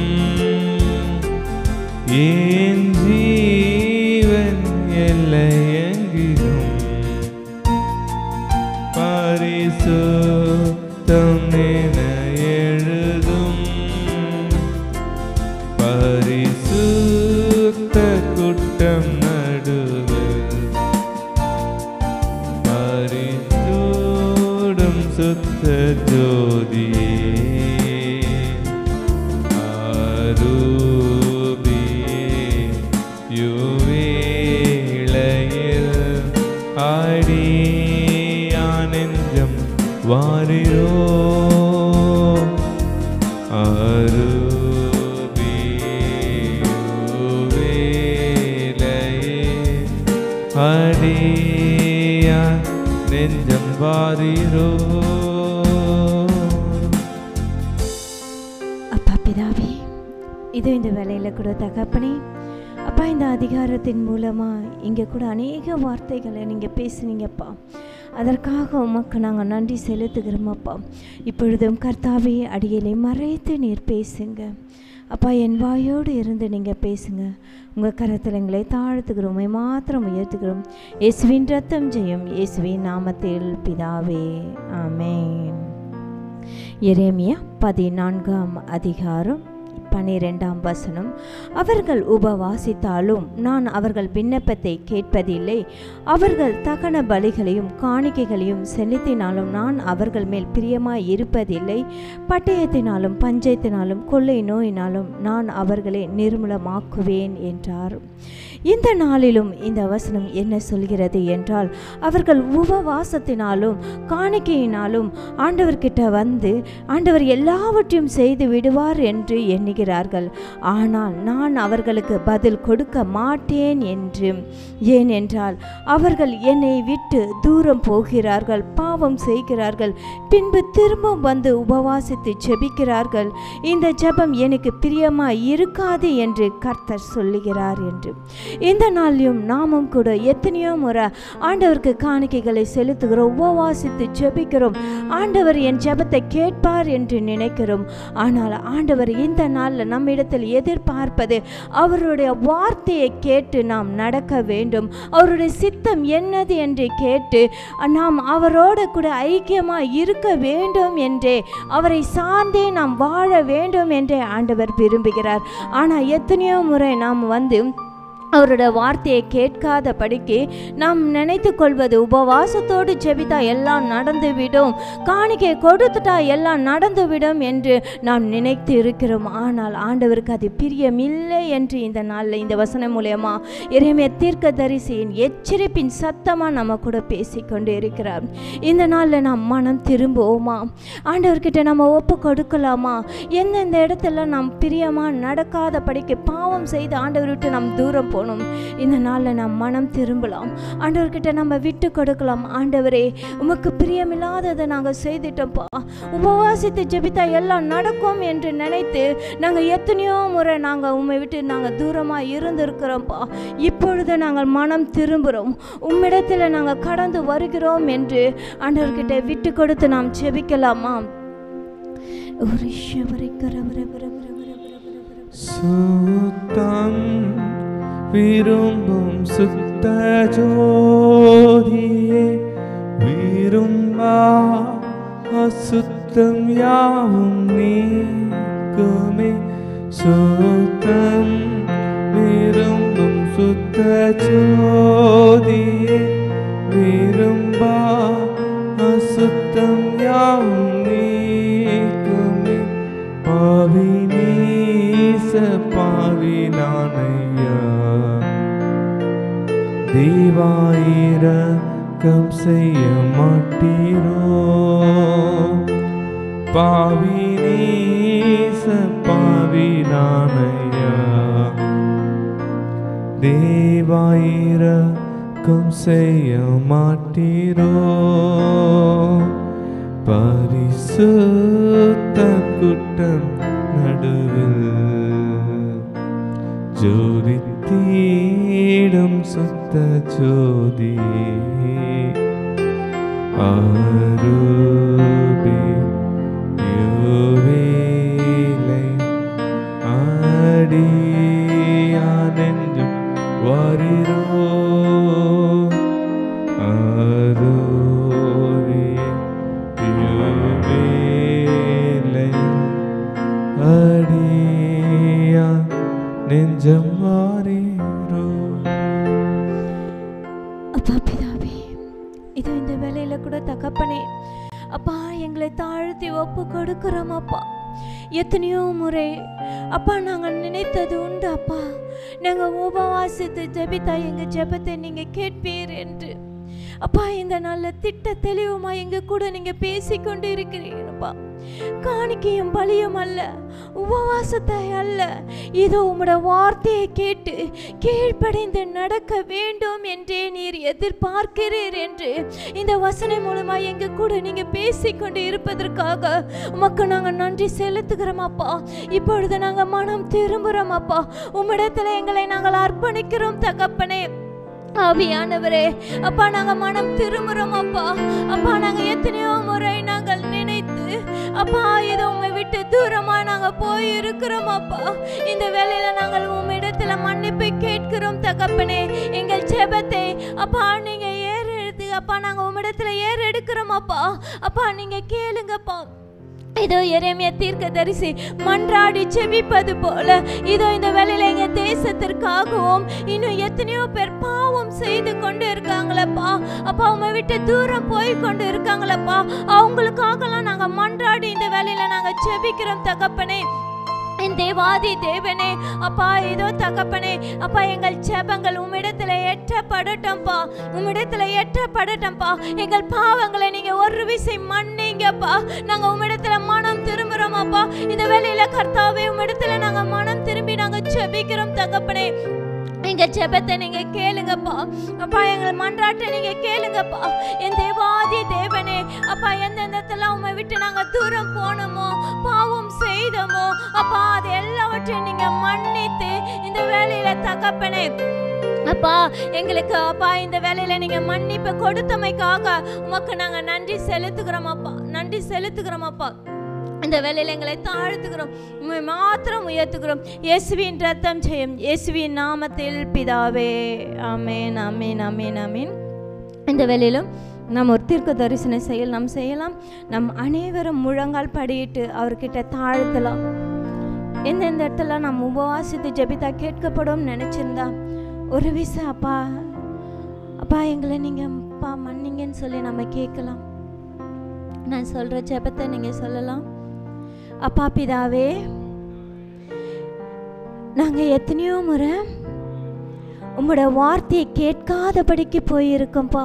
என் ஜீவன் எல்லை எங்கிலும் பரிசுத்தமென எழுதும். பரிசுத்த கூட்டம் நடுவில் பரிசூடும் சுத்த ஜோதியே. ஆடியானெஞ்சம் வாரிரோ ஆடியா நெஞ்சம் வாரிரோ. அப்பா பிதாவே, இது இந்த வேலையில் கூட தகப்பனே அப்பா, இந்த அதிகாரத்தின் மூலமாக இங்கே கூட அநேக வார்த்தைகளை நீங்கள் பேசுனீங்கப்பா. அதற்காக உமக்கு நாங்கள் நன்றி செலுத்துகிறோமப்பா. இப்பொழுதும் கர்த்தாவே அடியலை மறைத்து நீர் பேசுங்க அப்பா. என் வாயோடு இருந்து நீங்கள் பேசுங்க. உங்கள் கரத்தில் எங்களை தாழ்த்துக்கிறோம், மாத்திரம் உயர்த்துக்கிறோம். இயேசுவின் ரத்தம் ஜெயம், இயேசுவின் நாமத்தில் பிதாவே, ஆமென். எரேமியா 14ஆம் அதிகாரம் 12ஆம் வசனம். அவர்கள் உபவாசித்தாலும் நான் அவர்கள் விண்ணப்பத்தை கேட்பதில்லை. அவர்கள் தகன பலிகளையும் காணிக்கைகளையும் செலுத்தினாலும் நான் அவர்கள் மேல் பிரியமாய் இருப்பதில்லை. பட்டயத்தினாலும் பஞ்சத்தினாலும் கொள்ளை நோயினாலும் நான் அவர்களை நிர்மூலமாக்குவேன் என்றார். இந்த நாளிலும் இந்த வசனம் என்ன சொல்கிறது என்றால், அவர்கள் உபவாசத்தினாலும் காணிக்கையினாலும் ஆண்டவர்கிட்ட வந்து ஆண்டவர் எல்லாவற்றையும் செய்து விடுவார் என்று எண்ணுகிறார்கள். ஆனால் நான் அவர்களுக்கு பதில் கொடுக்க மாட்டேன் என்று. ஏனென்றால் அவர்கள் என்னை விட்டு தூரம் போகிறார்கள், பாவம் செய்கிறார்கள், பின்பு திரும்ப வந்து உபவாசித்து ஜெபிக்கிறார்கள். இந்த ஜெபம் எனக்கு பிரியமாய் இருக்காது என்று கர்த்தர் சொல்லுகிறார் என்று. இந்த நாளிலும் நாமும் கூட எத்தனையோ முறை ஆண்டவருக்கு காணிக்கைகளை செலுத்துகிறோம், உபவாசித்து ஜெபிக்கிறோம். ஆண்டவர் என் ஜெபத்தை கேட்பார் என்று நினைக்கிறோம். ஆனால் ஆண்டவர் இந்த நாளில் நம்மிடத்தில் எதிர்பார்ப்பது அவருடைய வார்த்தையை கேட்டு நாம் நடக்க வேண்டும். அவருடைய சித்தம் என்னது என்று கேட்டு நாம் அவரோடு கூட ஐக்கியமாக இருக்க வேண்டும் என்றே, அவரை சார்ந்தே நாம் வாழ வேண்டும் என்றே ஆண்டவர் விரும்புகிறார். ஆனால் எத்தனையோ முறை நாம் வந்து அவரோட வார்த்தையை கேட்காத படிக்கு நாம் நினைத்து கொள்வது உபவாசத்தோடு ஜெபித்தா எல்லாம் நடந்துவிடும், காணிக்கை கொடுத்துட்டா எல்லாம் நடந்துவிடும் என்று நாம் நினைத்து இருக்கிறோம். ஆனால் ஆண்டவருக்கு அது பிரியமில்லை என்று இந்த நாளில் இந்த வசனம் மூலமா எரேமியா தீர்க்கதரிசியின் எச்சரிப்பின் சத்தமாக நம்ம கூட பேசிக்கொண்டு இருக்கிறார். இந்த நாளில் நாம் மனம் திரும்புவோமா? ஆண்டவர்கிட்ட நம்ம ஒப்பு கொடுக்கலாமா? எந்தெந்த இடத்துல நாம் பிரியமாக நடக்காத படிக்கு பாவம் செய்து ஆண்டவர் விட்டு நாம் தூரம் இந்த நாளில் நாம் மனம் திரும்பலாம். ஆண்டவர்கிட்ட நம்ம விட்டு கொடுக்கலாம். ஆண்டவரே, உமக்கு பிரியமில்லாததை நாங்கள் செய்துட்டோம்ப்பா, உபவாசித்து ஜெபித்தா எல்லாம் நடக்கும் என்று நினைத்து நாங்கள் எத்தனையோ முறை நாங்கள் உம்மை விட்டு நாங்கள் தூரமாக இருந்திருக்கிறோம்ப்பா. இப்பொழுது நாங்கள் மனம் திரும்புகிறோம், உம்மிடத்தில் நாங்கள் கடந்து வருகிறோம் என்று ஆண்டவர்கிட்ட விட்டு கொடுத்து நாம் ஜெபிக்கலாமா? சுத்தம் விரும்பும் சுத்த ஜோதியே, விரும்பா அசுத்தம் யாவும் நீக்குமே. சுத்தம் விரும்பும் சுத்த ஜோதியே, விரும்பா அசுத்தம் யாவும் நீக்குமே. பாவி நீச பாவி நானையா, தேவாயிரக்கம் செய்ய மாட்டீரோ. பாவி நீச பாவி நானையா, தேவாயிரக்கம் செய்ய மாட்டீரோ? பரிசுத்த கூட்டம் நடுவில் ஜோதித்தீடும் சுத்த ஜோதி ஆரூபி யோவேலை ஆடியானெஞ்சும் வாரிரோ ஆரூபி யோவேலை ஆடியா நெஞ்சம் வாரிரோ. அப்பா பிதாவே, இது இந்த வேலையில கூட தகப்பனே அப்பா எங்களை தாழ்த்தி ஒப்பு கொடுக்கிறோம் அப்பா. எத்தனையோ முறை அப்பா நாங்கள் நினைத்தது உண்டு அப்பா, நாங்கள் உபவாசித்து ஜெபித்தா எங்கள் ஜெபத்தை நீங்கள் கேட்பீர் என்று. அப்பா இந்த நல்ல திட்ட தெளிவுமா எங்க கூட நீங்க பேசிக்கொண்டு இருக்கிறீங்கப்பா. காணிக்கையும் பலியும் அல்ல, உபவாசத்தை அல்ல, இதோ உம்முடைய வார்த்தையை கேட்டு கீழ்ப்படிந்து நடக்க வேண்டும் என்றே நீர் எதிர்பார்க்கிறீர் என்று இந்த வசனை மூலமா எங்க கூட நீங்க பேசிக்கொண்டு இருப்பதற்காக உமக்கு நாங்க நன்றி செலுத்துகிறோம் அப்பா. இப்பொழுது நாங்க மனம் திரும்புகிறோம் அப்பா, உம்மிடத்துல எங்களை நாங்கள் அர்ப்பணிக்கிறோம் தகப்பனே. ஆவியானவரே அப்பா, நாங்க மனம் திரும்புறோம் அப்பா. அப்பா நாங்க எத்தனையோ முறை நாங்கள் நினைத்து அப்பா இது உம்மை விட்டு தூரமா நாங்க போய் இருக்கிறோம் அப்பா. இந்த வேளையில நாங்கள் உம்மிடத்துல மன்னிப்பை கேட்கிறோம் தகப்பனே. எங்கள் ஜெபத்தை அப்பா நீங்க ஏறெடுத்து அப்பா நாங்க உம்மிடத்துல ஏறெடுக்கிறோம் அப்பா. அப்பா நீங்க கேளுங்கப்பா. இதோ எரேமியா தீர்க்கதரிசி மன்றாடி செபிப்பது போல இதோ இந்த வேளையில எங்க தேசத்திற்காகவும் இன்னும் எத்தனையோ பேர் பாவம் செய்து கொண்டு இருக்காங்களப்பா. அப்பா உம்மை விட்டு தூரம் போய் கொண்டு இருக்காங்களப்பா. அவங்களுக்காகலாம் நாங்க மன்றாடி இந்த வேளையில நாங்க செபிக்கிறோம் தகப்பனே. என் தேவாதி தேவனே அப்பா, இதோ தகப்பனே அப்பா எங்கள் ஜெபங்கள் உம்மிடத்துல எட்டப்படட்டும்பா, உம்மிடத்துல எட்டப்படட்டும்பா. எங்கள் பாவங்களை நீங்க ஒரு விசை மன்னிங்கப்பா. நாங்க உம்மிடத்துல மனம் திரும்புறோம் அப்பா. இந்த வேளையில கர்த்தாவே உம்மிடத்துல நாங்க மனம் திரும்பி நாங்க ஜெபிக்கிறோம் தகப்பனே. எங்க ஜெபத்தை நீங்க கேளுங்கப்பா. அப்பா எங்கள் மன்றாட்டை நீங்க கேளுங்கப்பா. என் தேவாதி தேவனே அப்பா, எந்தெந்தெல்லாம் உம்மை விட்டு நாங்க தூரம் போனோமோ, பாவம் செய்தோமோ அப்பா, அது எல்லாவற்றையும் நீங்க மன்னித்து இந்த வேளையில தகப்பனே அப்பா எங்களுக்கு அப்பா இந்த வேளையில நீங்க மன்னிப்பு கொடுத்தமைக்காக உமக்கு நாங்க நன்றி செலுத்துகிறோம் அப்பா, நன்றி செலுத்துகிறோம் அப்பா. இந்த வேளையில எங்களை தாழ்த்துகிறோம், உம்மை மாத்திரம் உயர்த்துகிறோம். இயேசுவின் ரத்தம் ஜெயம், இயேசுவின் நாமத்தில் பிதாவே, ஆமென் ஆமென் ஆமென் ஆமென். இந்த வேளையிலும் நாம் ஒரு தீர்க்க தரிசன செயல் நாம் செய்யலாம். நம் அனைவரும் முழங்கால் படியிட்டு அவர்கிட்ட தாழ்த்தலாம். எந்தெந்த இடத்துல நாம் உபவாசித்து ஜெபித்தா கேட்கப்படும் நினைச்சிருந்தா ஒரு விசை அப்பா அப்பா எங்களை நீங்க அப்பா மன்னிங்கன்னு சொல்லி நம்ம கேட்கலாம். நான் சொல்ற ஜெபத்தை நீங்க சொல்லலாம். அப்பா பிதாவே, நாங்க எத்தனையோ முறை உம்முடைய வார்த்தையை கேட்காதபடிக்கு போயிருக்கோம்ப்பா.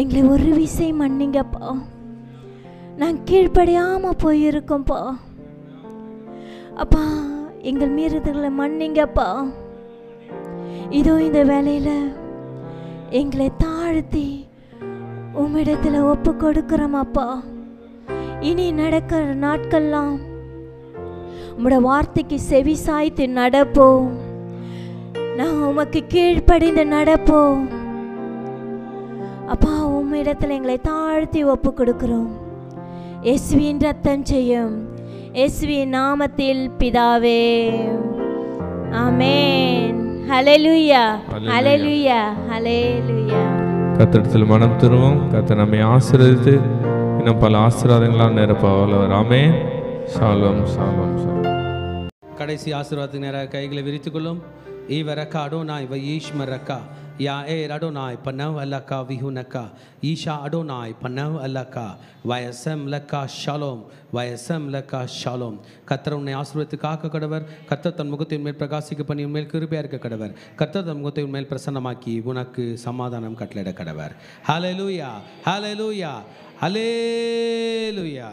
எங்களை ஒரு விசை மன்னிங்கப்பா. நான் கீழ்ப்படியாம போயிருக்கோம்ப்பா. அப்பா எங்கள் மீறுதல்களை மன்னிங்கப்பா. இதோ இந்த வேளையில எங்களை தாழ்த்தி உம்மிடத்துல ஒப்பு கொடுக்கிறோமாப்பா. இனி நடக்கிற நாட்கள்லாம் உம்முடைய வார்த்தைக்கு செவி சாய்த்து நடப்போம். நான் உமக்கு கீழ்ப்படிந்து நடப்போம் அப்பா. உம்மிடத்துல எங்களை தாழ்த்தி ஒப்பு கொடுக்கிறோம். இயேசுவின் ரத்தம் செய்யும், இயேசுவின் நாமத்தில் பிதாவே, ஆமென். ஹல்லேலூயா ஹல்லேலூயா ஹல்லேலூயா. கர்த்தரிடத்தில் மனம் திரும்பும். கர்த்தர் நம்மை ஆசீர்வதித்து இன்னும் பல ஆசீர்வாதங்களால் நிரப்பவர். ஆமென். ஷாலோம் ஷாலோம் ஷாலோம். கடைசி ஆசீர்வாதத்துக்கு நேராக கைகளை விரித்துக் கொள்ளும். ஈவரக்கா அடோனாய் வயீஷ்மரக்கா யா ஏ அடோனாய் பனவ் அல்லக்கா விஹுனக்கா ஈஷா அடோனாய் பனவ் அல்லக்கா வயசம் லக்கா ஷாலோம் வயசம் லக்கா ஷாலோம். கர்த்தர் உன்னை ஆசீர்வதித்து காக்க கடவர். கர்த்தர் தன் முகத்தின் மேல் பிரகாசிக்க பண்ணி உன்மேல் கிருபையா இருக்க கடவர். கர்த்தர் தன் முகத்தை உன்மேல் பிரசன்னமாக்கி உனக்கு சமாதானம் கட்டளையிட கடவர். ஹல்லேலூயா ஹல்லேலூயா ஹல்லேலூயா.